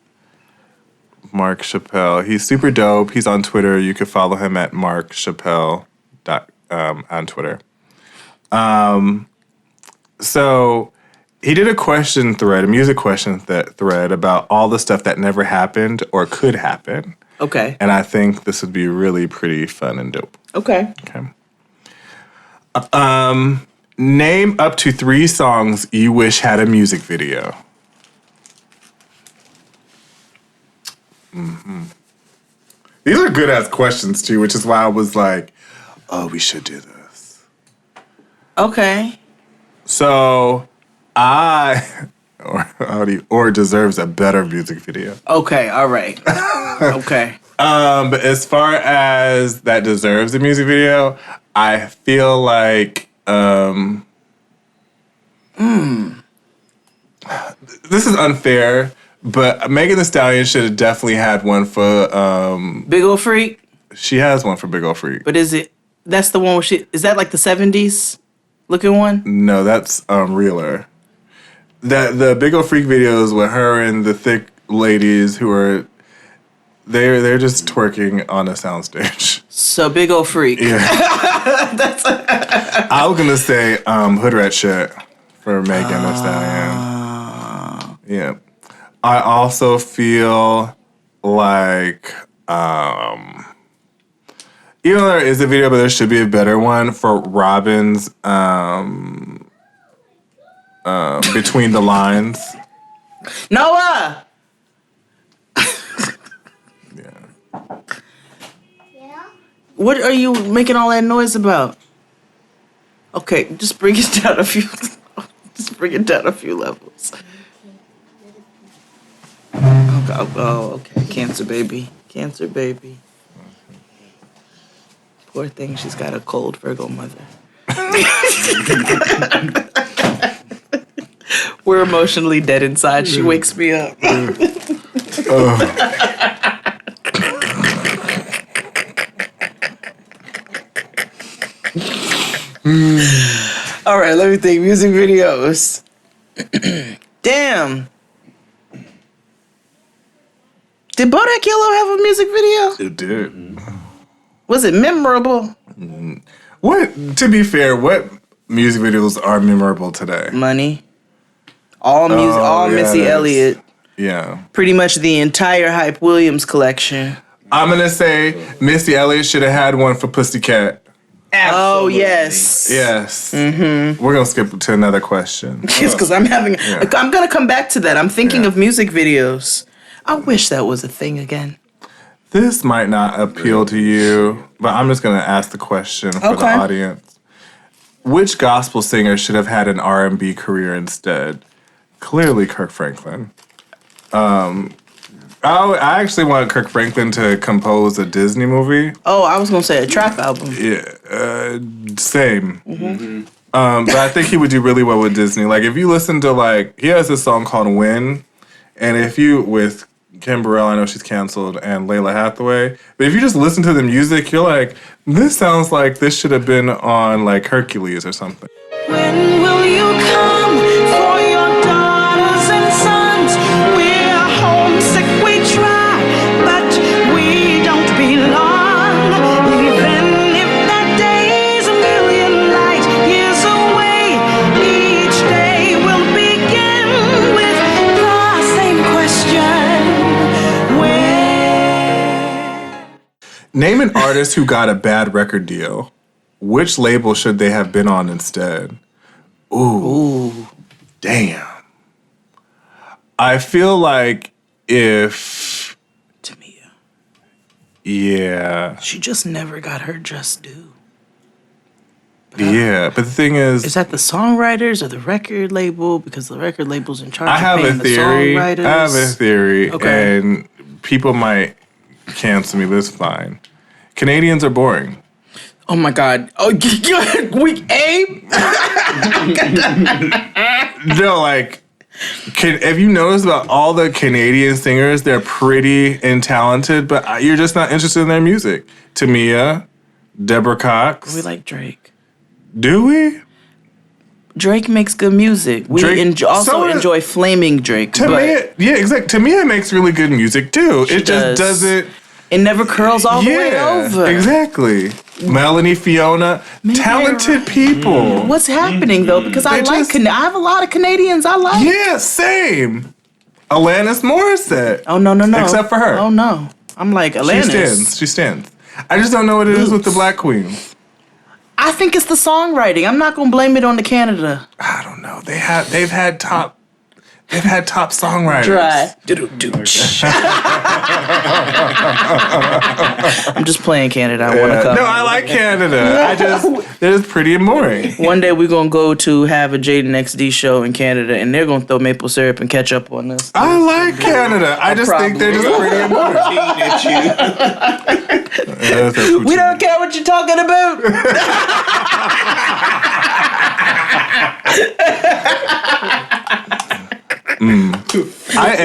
Mark Chappelle. He's super dope. He's on Twitter. You can follow him at Mark Chappelle on Twitter. So he did a question thread, a music question thread about all the stuff that never happened or could happen. Okay. And I think this would be really pretty fun and dope. Okay. Okay. Name up to 3 songs you wish had a music video. Mm-hmm. These are good ass questions too, which is why I was like, "Oh, we should do this." Okay. So, or deserves a better music video. Okay. All right. Okay. But as far as that deserves a music video, I feel like this is unfair, but Megan Thee Stallion should have definitely had one for Big Ol' Freak. She has one for Big Ol' Freak. But that's the one where is that like the 70s looking one? No, that's Realer. The Big Ol' Freak videos with her and the thick ladies who are they're just twerking on a soundstage. So Big Ol' Freak. Yeah. I was gonna say Hood Rat Shit for Megan Thee Stallion. Yeah. I also feel like even though there is a video, but there should be a better one for Robin's Between the Lines. Noah! What are you making all that noise about? Okay, just bring it down a few. Just bring it down a few levels. Oh, okay. Cancer baby. Poor thing, she's got a cold Virgo mother. We're emotionally dead inside. She wakes me up. All right, let me think. Music videos. Damn. Did Bodak Yellow have a music video? It did. Was it memorable? What? To be fair, what music videos are memorable today? Money. All music. All Missy Elliott. Yeah. Pretty much the entire Hype Williams collection. I'm gonna say Missy Elliott should have had one for Pussycat. Absolutely. Oh yes. Yes. Mm-hmm. We're gonna skip to another question. Yes, because I'm gonna come back to that. I'm thinking of music videos. I wish that was a thing again. This might not appeal to you, but I'm just gonna ask the question for the audience. Which gospel singer should have had an R&B career instead? Clearly, Kirk Franklin. I actually want Kirk Franklin to compose a Disney movie. Oh, I was gonna say a trap album. Yeah, same. Mm-hmm. But I think he would do really well with Disney. Like, if you listen to, like, he has this song called Win, and if you, with Kim Burrell, I know she's canceled, and Layla Hathaway, but if you just listen to the music, you're like, this sounds like this should have been on, like, Hercules or something. When will you come for your daughters and sons? We're homesick, we try, but we don't belong. Even if that day's a million light years away, each day will begin with the same question. Where? Name an artist who got a bad record deal. Which label should they have been on instead? Ooh. Damn. I feel like if... Tamia. Yeah. She just never got her just due. But the thing is that the songwriters or the record label? Because the record label's in charge I of have paying a the theory. songwriters. I have a theory. Okay. And people might cancel me, but it's fine. Canadians are boring. Oh my God. Oh, week Abe? No, like, have you noticed about all the Canadian singers? They're pretty and talented, but you're just not interested in their music. Tamia, Deborah Cox. We like Drake. Do we? Drake makes good music. We Drake- enjoy flaming Drake. Tamia, yeah, exactly. Tamia makes really good music too. She It just does. doesn't. It never curls all the way over. Exactly. Melanie, Fiona, talented people. What's happening though? Because I They have a lot of Canadians I like. Yeah, same. Alanis Morissette. Oh no. Except for her. Oh no. I'm like Alanis. She stands. I just don't know what it is with the Black Queens. I think it's the songwriting. I'm not gonna blame it on the Canada. I don't know. They've had top songwriters. Dry. I'm just playing Canada. I want to come. No, I like Canada. They're just pretty and boring. One day we're gonna go to have a Jaden XD show in Canada, and they're gonna throw maple syrup and ketchup on us. I like Canada. I just think they're just pretty and boring. We don't care what you're talking about. I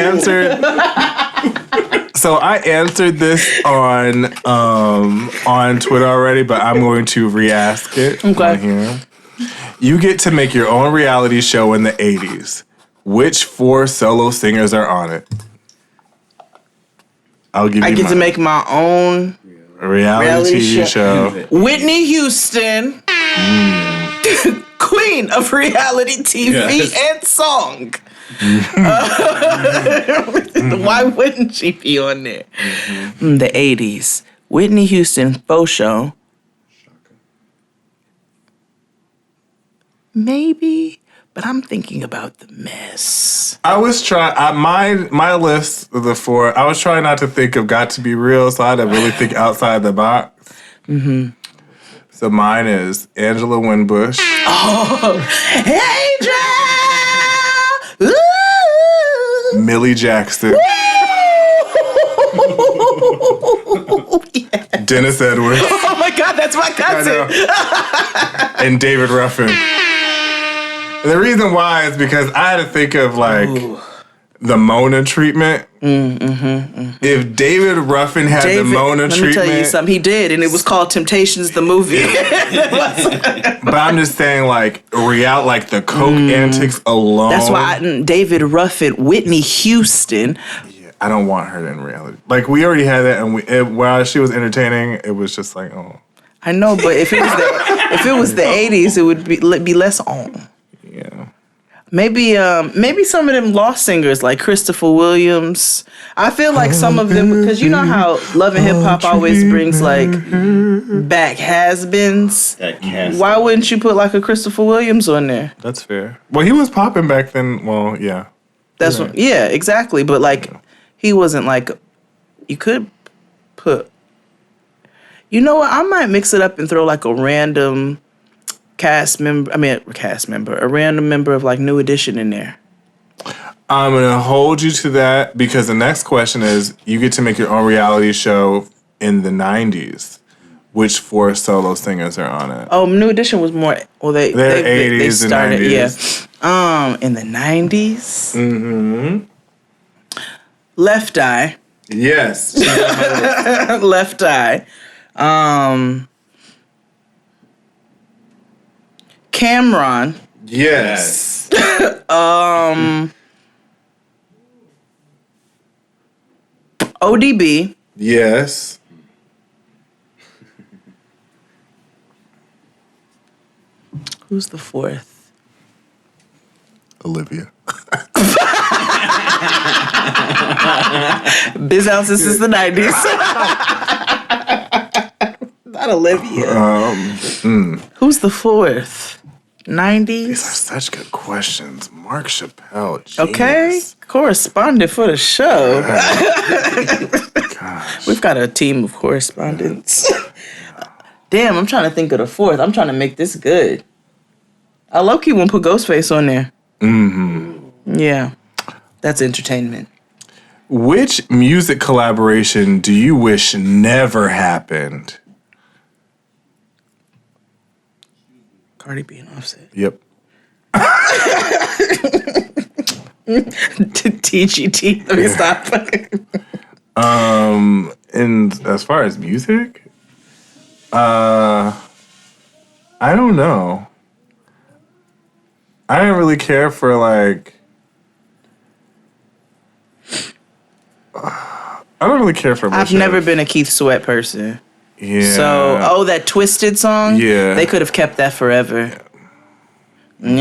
answered this on Twitter already, but I'm going to re-ask it on here. You get to make your own reality show in the 80s. Which 4 solo singers are on it? I'll give you I get to make my own reality TV show. Whitney Houston, queen of reality TV and song. Why wouldn't she be on there? The 80s. Whitney Houston, faux show. Maybe, but I'm thinking about The Mess. I was trying, my list of the 4, I was trying not to think of Got to Be Real, so I had to really think outside the box. Mm-hmm. So mine is Angela Winbush. Oh, Angel! Ooh. Millie Jackson. Dennis Edwards. Oh my God, that's my cousin. And David Ruffin. And the reason why is because I had to think of like the Mona treatment. If David Ruffin had the Mona treatment. Let me tell you something. He did, and it was called Temptations, the movie. But I'm just saying, like, like the coke antics alone. That's why David Ruffin, Whitney Houston. Yeah, I don't want her in reality. Like, we already had that, and while she was entertaining, it was just like, oh. I know, but if it was the 80s, it would be less on. Yeah. Maybe some of them lost singers like Christopher Williams. I feel like some of them, because you know how Love and Hip Hop always brings like back has-beens. Why wouldn't you put like a Christopher Williams on there? That's fair. Well, he was popping back then. Well, yeah. That's what. Yeah, exactly. But like, he wasn't like. You could put. You know what? I might mix it up and throw like a random a random member of like New Edition in there. I'm going to hold you to that because the next question is you get to make your own reality show in the 90s. Which 4 solo singers are on it? Oh, New Edition was more, well, they're 80s they started, and 90s. Yeah. In the 90s? Mm-hmm. Left Eye. Yes. Left Eye. Cameron. Yes. ODB. Yes. Who's the 4th? Olivia. Biz ounces since the 90s. Not Olivia. Who's the 4th? 90s? These are such good questions. Mark Chappelle. Genius. Okay. Correspondent for the show. Gosh. We've got a team of correspondents. Damn, I'm trying to think of the 4th. I'm trying to make this good. I low-key won't put Ghostface on there. Mm-hmm. Yeah. That's entertainment. Which music collaboration do you wish never happened? Cardi B and Offset. Yep. TGT. Let me stop. And as far as music, I don't know. I didn't really care for like. I don't really care for. I've never been a Keith Sweat person. Yeah. So, that Twisted song? Yeah. They could have kept that forever. You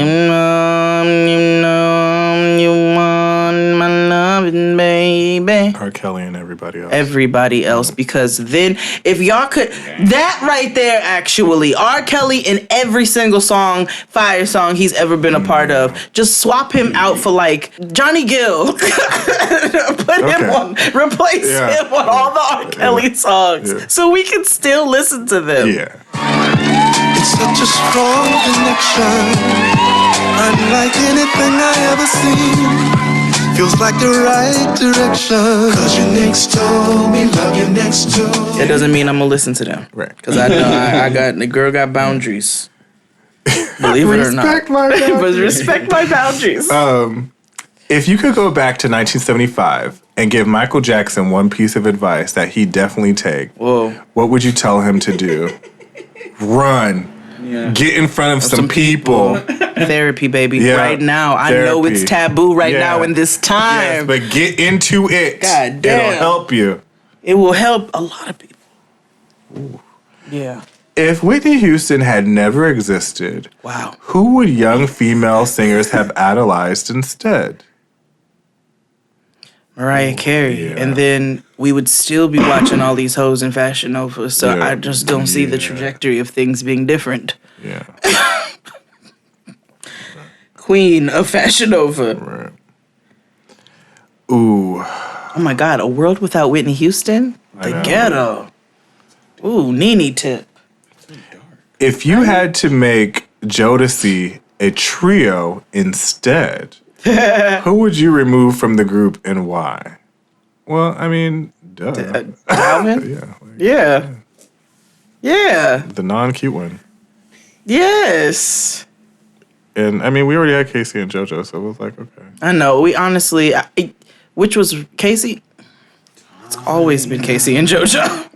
want my loving, baby. R. Kelly and everybody else. Everybody else, because then if y'all could, that right there actually, R. Kelly in every single song, fire song he's ever been a part of, just swap him out for like Johnny Gill. Put him on, replace him on all the R. Kelly songs so we can still listen to them. Yeah. It's such a strong connection, unlike anything I ever seen. Feels like the right direction. Cause you're next to me, love you next to me. That doesn't mean I'm gonna listen to them. Right. Cause I know the girl got boundaries. Believe it or not. Respect my boundaries. But respect my boundaries. If you could go back to 1975 and give Michael Jackson one piece of advice that he'd definitely take, what would you tell him to do? Run. Yeah. Get in front of some people. Therapy, baby. Yeah. Right now. I know it's taboo now in this time. Yes, but get into it. God damn. It'll help you. It will help a lot of people. Ooh. Yeah. If Whitney Houston had never existed, who would young female singers have idolized instead? Mariah Carey. Yeah. And then we would still be watching all these hoes in Fashion Nova. So I just don't see the trajectory of things being different. Yeah. Queen of Fashion Nova. Right. Ooh. Oh my God, A World Without Whitney Houston? The Ghetto. Ooh, Nene Tip. If you had to make Jodeci a trio instead, who would you remove from the group and why? Well, I mean, duh. Alvin? Yeah. Yeah. The non-cute one. Yes. And I mean, we already had Casey and JoJo, so it was like, okay. I know. We honestly, which was Casey? It's always been Casey and JoJo.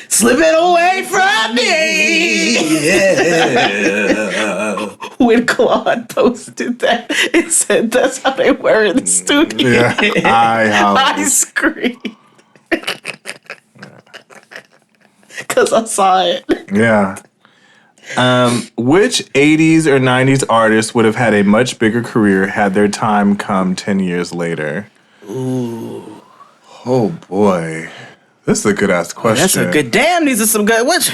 Slipping away from me. Yeah. When Claude posted that, it said that's how they were in the studio. Yeah. I screamed. Because I saw it. Yeah. Which 80s or 90s artist would have had a much bigger career had their time come 10 years later? Ooh. Oh, boy. This is a good-ass question. That's a good... Damn, these are some good... What?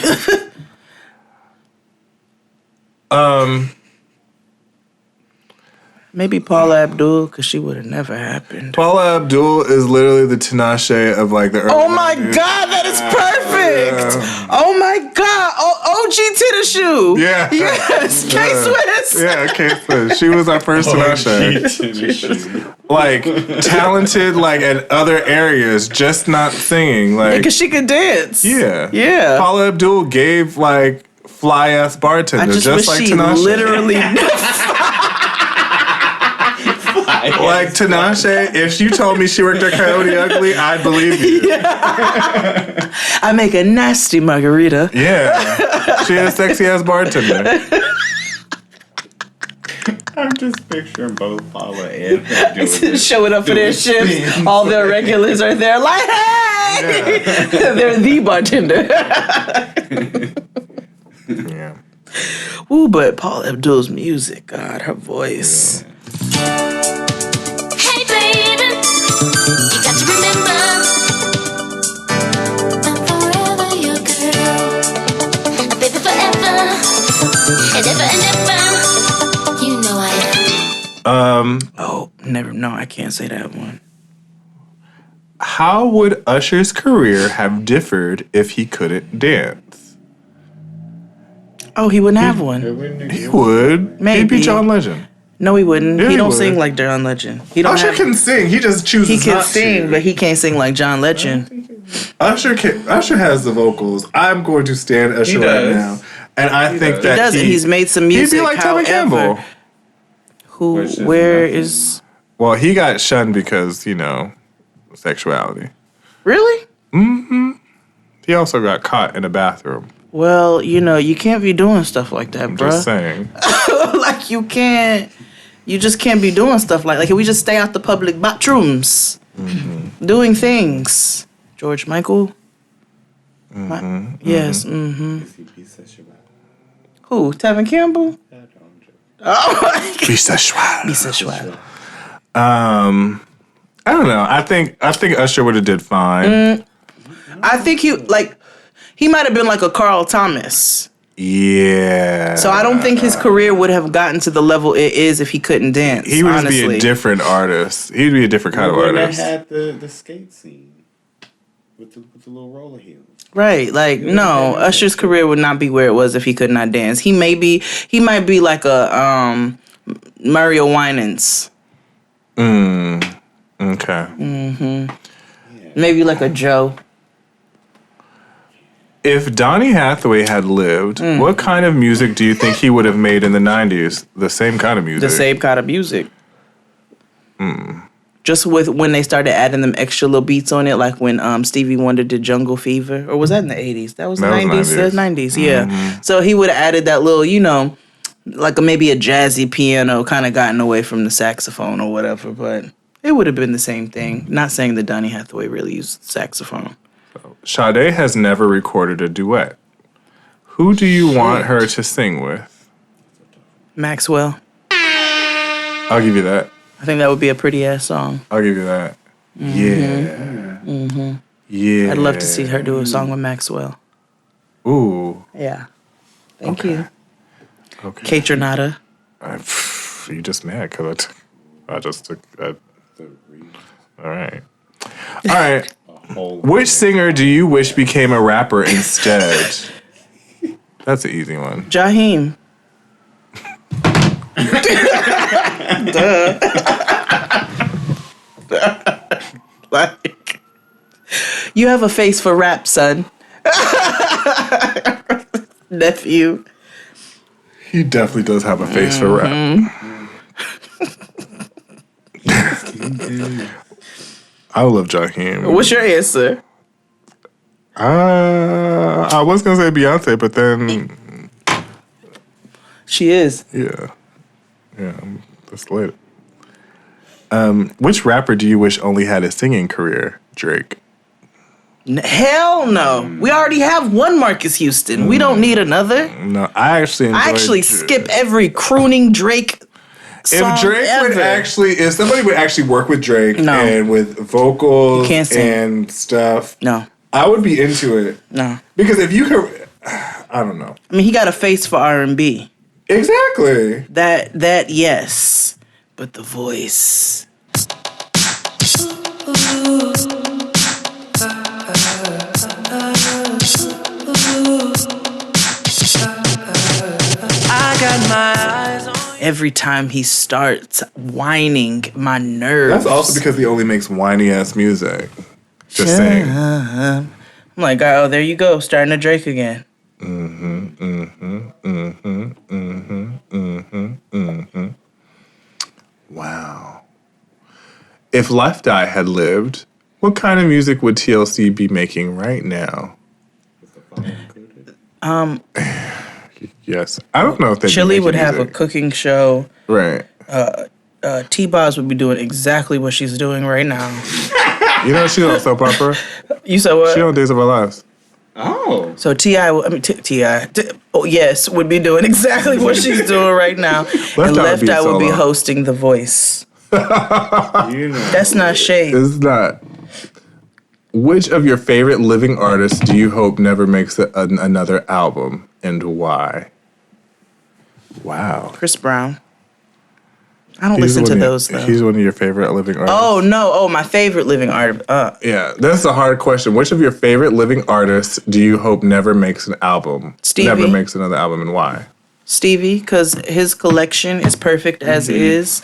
Maybe Paula Abdul, because she would have never happened. Paula Abdul is literally the Tinashe of like the early Oh my 90s. God, that is perfect! Yeah. Oh my God, OG Tennis Shoe. Yeah. Yes, K-Swiss. Yeah, K-Swiss. She was our first Tinashe. Like, talented like in other areas, just not singing. Like, because she could dance. Yeah. Yeah. Paula Abdul gave like fly-ass bartender, I just just wish like she Tinashe. literally... Like Tinashe, if you told me she worked at Coyote Ugly, I'd believe you. Yeah. I make a nasty margarita. Yeah. She had a sexy ass bartender. I'm just picturing both Paula and her doing this. Showing up for their shifts. All their regulars are there like, hey! Yeah. They're the bartender. Yeah. Ooh, but Paula Abdul's music, God, her voice. Yeah. Hey baby, you got to remember, I'm forever your girl. Baby forever, and ever and ever. You know I am. Oh, never. No, I can't say that one. How would Usher's career have differed if he couldn't dance? Oh, he wouldn't have one. He would. Maybe. He'd be John Legend. No, he wouldn't. Yeah, he don't would. sing like John Legend. He don't Usher can sing. He just chooses He can not sing, to. but he can't sing like John Legend. Usher has the vocals. I'm going to stand Usher right now, and I think that he doesn't. He's made some music. He'd be like Tevin Campbell. Where is? Well, he got shunned because sexuality. Really? Mm-hmm. He also got caught in a bathroom. Well, you can't be doing stuff like that, bruh. Just saying. Like you can't. You just can't be doing stuff like we just stay out the public bathrooms, doing things. George Michael. Yes. Mm-hmm. Who? Tevin Campbell. Oh, Bisexual. Bisexual. I don't know. I think Usher would have did fine. I think he might have been like a Carl Thomas. Yeah. So I don't think his career would have gotten to the level it is if he couldn't dance. He would honestly. be a different artist. He'd be a different kind of artist. Had the skate scene with the little roller heels. Right, no, Usher's career would not be where it was if he could not dance. He might be like a Mario Winans. Okay. Mm-hmm. Maybe like a Joe. If Donny Hathaway had lived, what kind of music do you think he would have made in the 90s? The same kind of music. The same kind of music. Just with when they started adding them extra little beats on it, like when Stevie Wonder did Jungle Fever, or was that in the 80s? That was the 90s. That was 90s, yeah. So he would have added that little, like maybe a jazzy piano, kind of gotten away from the saxophone or whatever, but it would have been the same thing. Not saying that Donny Hathaway really used saxophone. Sade has never recorded a duet. Who do you want her to sing with? Maxwell. I'll give you that. I think that would be a pretty ass song. I'll give you that. Yeah. Yeah. I'd love to see her do a song with Maxwell. Ooh. Yeah. Thank you. Okay. Kate Renata. You just mad because I just took. All right. All right. Which singer do you wish became a rapper instead? That's an easy one. Jaheim. Duh. Like, you have a face for rap, son. Nephew. He definitely does have a face for rap. I love Jaheim. What's your answer? I was gonna say Beyonce, but then she is. Yeah, that's lit. Which rapper do you wish only had a singing career? Drake. Hell no. We already have one Marcus Houston. We don't need another. No, I actually skip every crooning Drake song if Drake ever. if somebody would actually work with Drake and with vocals and stuff, I would be into it. No. Because if you could, I don't know. I mean, he got a face for R&B. Exactly. That yes. But the voice. I got my eyes on every time he starts whining, my nerves. That's also because he only makes whiny ass music. Just saying. I'm like, oh, there you go, starting to Drake again. Wow. If Left Eye had lived, what kind of music would TLC be making right now? Yes. I don't know if they Chili would have a cooking show. Right. T-Boz would be doing exactly what she's doing right now. You know she's on Soap Opera? You said what? She on Days of Our Lives. Oh. So T.I. would be doing exactly what she's doing right now. And Left Eye would be hosting The Voice. That's not shade. It's not. Which of your favorite living artists do you hope never makes another album, and why? Wow. Chris Brown. I don't listen to those, though. He's one of your favorite living artists? Oh, no. Oh, my favorite living artist. Yeah, that's a hard question. Which of your favorite living artists do you hope never makes an album? Stevie. Never makes another album, and why? Stevie, because his collection is perfect as is,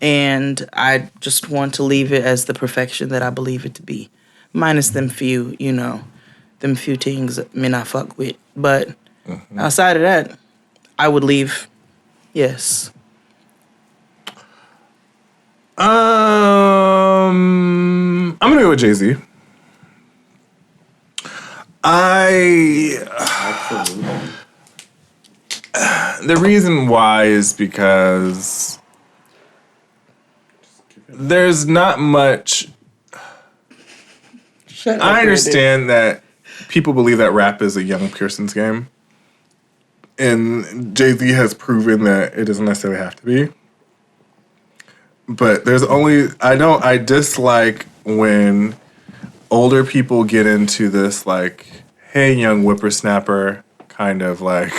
and I just want to leave it as the perfection that I believe it to be. Minus them few, them few things me not fuck with. But outside of that, I would leave, yes. I'm gonna go with Jay-Z. The reason why is because there's not much. I understand that people believe that rap is a young person's game. And Jay-Z has proven that it doesn't necessarily have to be. But I dislike when older people get into this, like, hey, young whippersnapper kind of, like,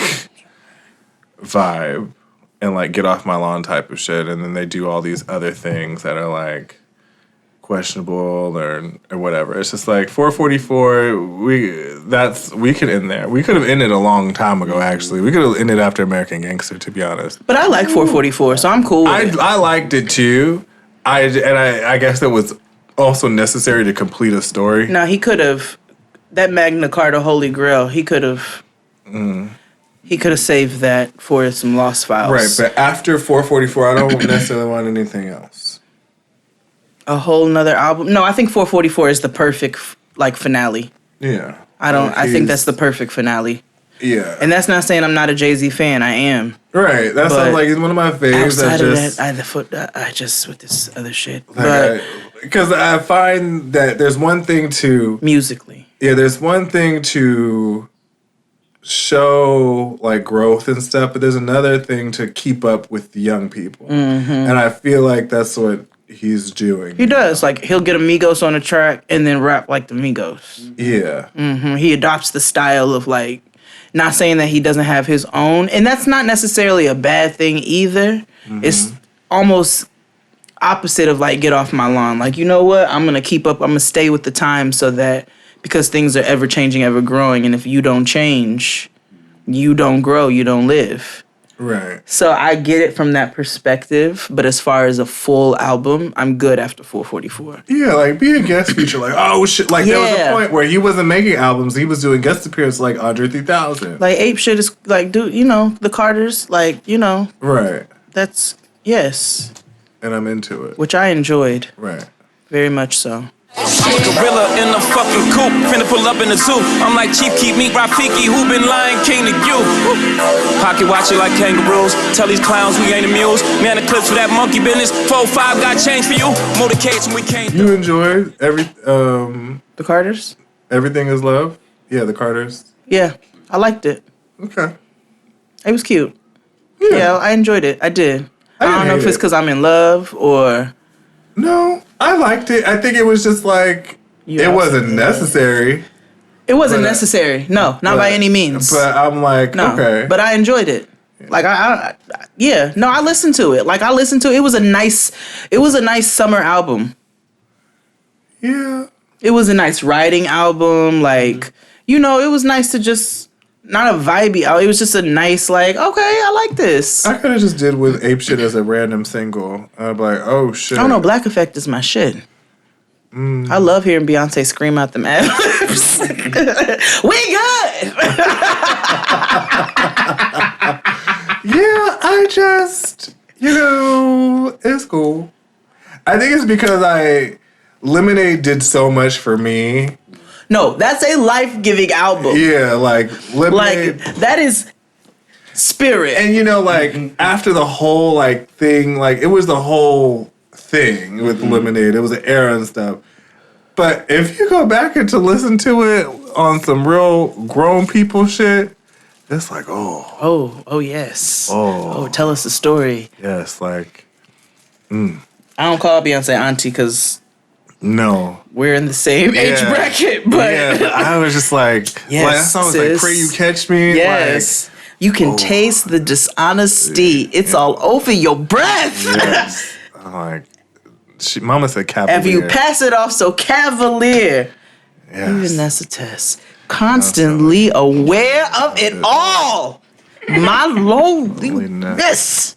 vibe and, like, get off my lawn type of shit. And then they do all these other things that are, like, questionable or whatever. It's just like 444, we could end there. We could have ended a long time ago, actually. We could have ended after American Gangster, to be honest. But I like 444, so I'm cool with it. I liked it too. I guess it was also necessary to complete a story. No, he could have, that Magna Carta Holy Grail, he could have saved that for some lost files. Right, but after 444, I don't necessarily want anything else. A whole nother album? No, I think 444 is the perfect, finale. Yeah. I think that's the perfect finale. Yeah. And that's not saying I'm not a Jay-Z fan. I am. Right. That's he's one of my favorites. Outside of that, I just with this other shit. Because I find that there's one thing to... musically. Yeah, there's one thing to show, like, growth and stuff, but there's another thing to keep up with the young people. Mm-hmm. And I feel like that's what he's doing. He does. Like, he'll get Migos on a track and then rap like the Migos. Yeah. Mm-hmm. He adopts the style of, like, not saying that he doesn't have his own. And that's not necessarily a bad thing either. Mm-hmm. It's almost opposite of, like, get off my lawn. Like, you know what? I'm going to keep up. I'm going to stay with the time so that, because things are ever changing, ever growing. And if you don't change, you don't grow, you don't live. Right. So I get it from that perspective, but as far as a full album, I'm good after 444. Yeah, like be a guest feature, like oh shit, like there was a point where he wasn't making albums, he was doing guest appearances like Andre 3000. Like Ape Shit is like, dude, the Carters, like right. That's yes, and I'm into it, which I enjoyed, right, very much so. Gorilla in the fucking coop, finna pull up in the zoo. I'm like Chief Keef, meet Rafiki, who been Lion King to you? Pocket watch it like kangaroos. Tell these clowns we ain't amused. Man, the clips for that monkey business. 4-5 got change for you. Motorcades we can't. You enjoyed the Carters? Everything Is Love? Yeah, the Carters. Yeah, I liked it. Okay. It was cute. Yeah, I enjoyed it. I did. I don't know if it's because I'm in love or. No, I liked it. I think it was just like it wasn't necessary. It wasn't necessary. No, not by any means. But I'm like, okay. But I enjoyed it. Like I listened to it. Like I listened to it. It was a nice summer album. Yeah. It was a nice writing album. Like, it was nice to just not a vibey album. It was just a nice, like, okay, I like this. I could have just did with Ape Shit as a random single. I'd be like, oh shit. I don't know, Black Effect is my shit. I love hearing Beyonce scream out them ad-libs. We good! Yeah, I just, it's cool. I think it's because Lemonade did so much for me. No, that's a life-giving album. Yeah, like Lemonade. Like, that is spirit. And after the whole thing, it was the whole thing with Lemonade. It was an era and stuff. But if you go back and to listen to it on some real grown people shit, it's like, oh yes. Oh, tell us the story. Yes, I don't call Beyonce auntie because no, we're in the same age bracket. But I was just like, yes, that song was like, "Pray You Catch Me." Yes, you can taste the dishonesty. It's all over your breath. Yes, I'm like. Mama said cavalier. If you pass it off so cavalier, yes. Even that's a test. Constantly aware of it all. My loneliness.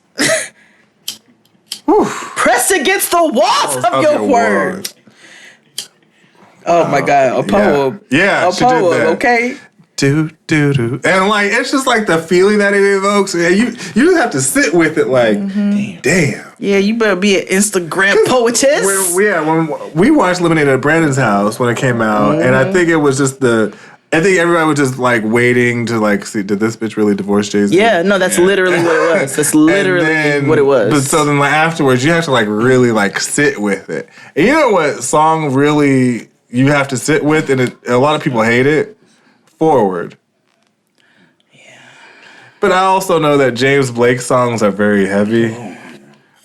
Press against the walls of your word. Oh my God, a poem. Yeah, a poem, okay? Do. And it's just like the feeling that it evokes. You just have to sit with it damn. Yeah, you better be an Instagram poetess. When we watched Lemonade at Brandon's house when it came out, and I think it was just I think everybody was just waiting to see, did this bitch really divorce Jay-Z? Yeah, no, that's literally what it was. That's literally what it was. But so then afterwards, you have to really sit with it. And you know what song really you have to sit with, and a lot of people hate it? Forward. Yeah. But I also know that James Blake songs are very heavy.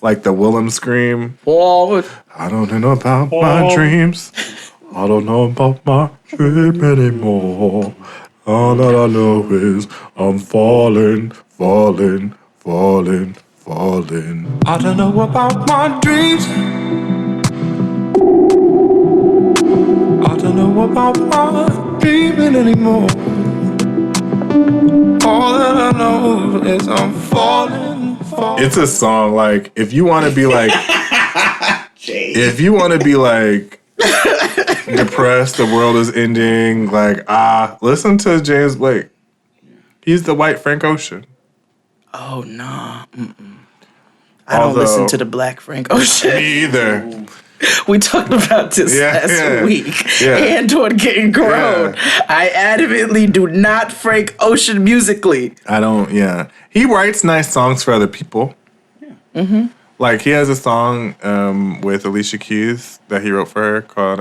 Like the Willem Scream. Forward. I don't know about my dreams. I don't know about my dream anymore. All that I know is I'm falling. I don't know about my dreams. I don't know about my dreaming anymore. All that I know is I'm falling. It's a song if you want to be depressed, the world is ending, listen to James Blake. He's the white Frank Ocean. Oh no. I don't listen to the black Frank Ocean. Me either. We talked about this last week. Yeah. And on Getting Grown. Yeah. I adamantly do not Frank Ocean musically. I don't, He writes nice songs for other people. Yeah. Mm-hmm. He has a song with Alicia Keys that he wrote for her called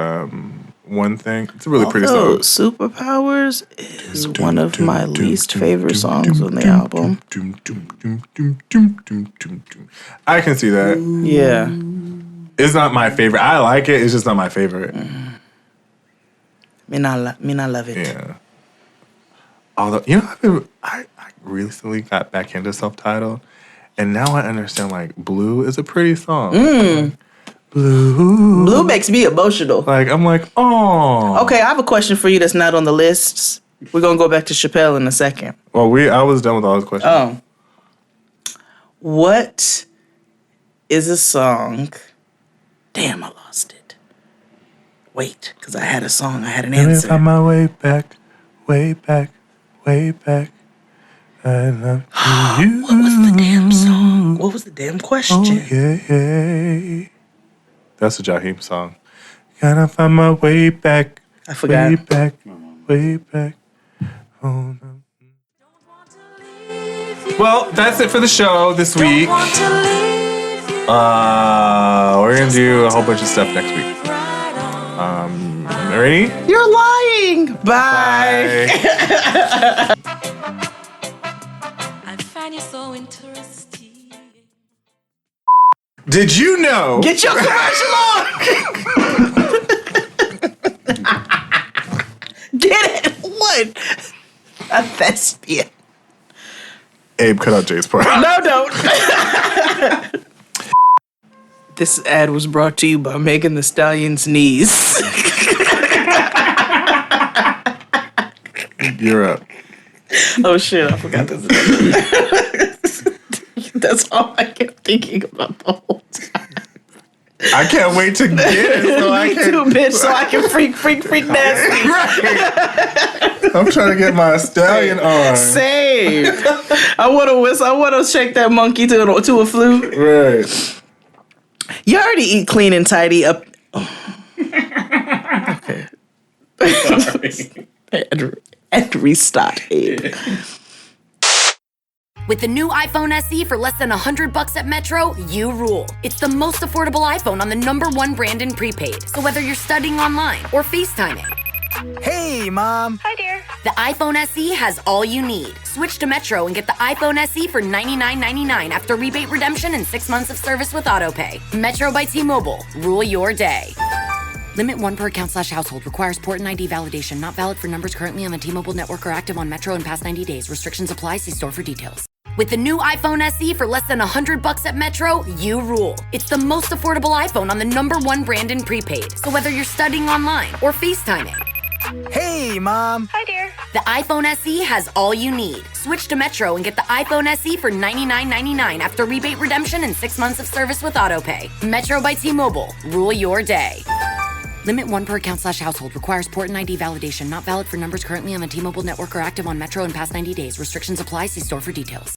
One Thing. It's a really pretty song. Superpowers is one of my least favorite songs on the album. I can see that. Yeah. It's not my favorite. I like it. It's just not my favorite. Me not love it. Yeah. Although, I recently got back into self-titled, and now I understand, Blue is a pretty song. Blue makes me emotional. I'm like, oh. Okay, I have a question for you that's not on the list. We're going to go back to Chappelle in a second. Well, I was done with all his questions. Oh. What is a song? Damn, I lost it. Wait, because I had a song. I had an answer. Find my way back, way back, way back. I love you. What was the damn song? What was the damn question? Oh, yeah. That's a Jaheim song. Gotta find my way back. I forgot. Way back, way back. Oh, no. Well, that's it for the show this week. We're gonna do a whole bunch of stuff next week. Ready? You're lying. Bye. I find you so interesting. Did you know? Get your commercial on. Get it? What? A thespian. Abe, cut out Jay's part. No, don't. This ad was brought to you by Megan Thee Stallion's knees. You're up. Oh shit, I forgot this. That's all I kept thinking about the whole time. I can't wait to get it. So Me too, bitch, so I can freak nasty. Right. I'm trying to get my stallion on. Same. I want to whistle. I want to shake that monkey to a flute. Right. You already eat clean and tidy up. Oh. Okay. and restart, Abe. With the new iPhone SE for less than $100 at Metro, you rule. It's the most affordable iPhone on the #1 brand in prepaid. So whether you're studying online or FaceTiming. Hey, Mom. Hi, dear. The iPhone SE has all you need. Switch to Metro and get the iPhone SE for $99.99 after rebate redemption and 6 months of service with AutoPay. Metro by T-Mobile. Rule your day. Limit 1 per account/household. Requires port and ID validation. Not valid for numbers currently on the T-Mobile network or active on Metro in past 90 days. Restrictions apply. See store for details. With the new iPhone SE for less than $100 at Metro, you rule. It's the most affordable iPhone on the #1 brand in prepaid. So whether you're studying online or FaceTiming. Hey, Mom. Hi, dear. The iPhone SE has all you need. Switch to Metro and get the iPhone SE for $99.99 after rebate redemption and 6 months of service with AutoPay. Metro by T-Mobile. Rule your day. Limit 1 per account/household. Requires port and ID validation. Not valid for numbers currently on the T-Mobile network or active on Metro in past 90 days. Restrictions apply. See store for details.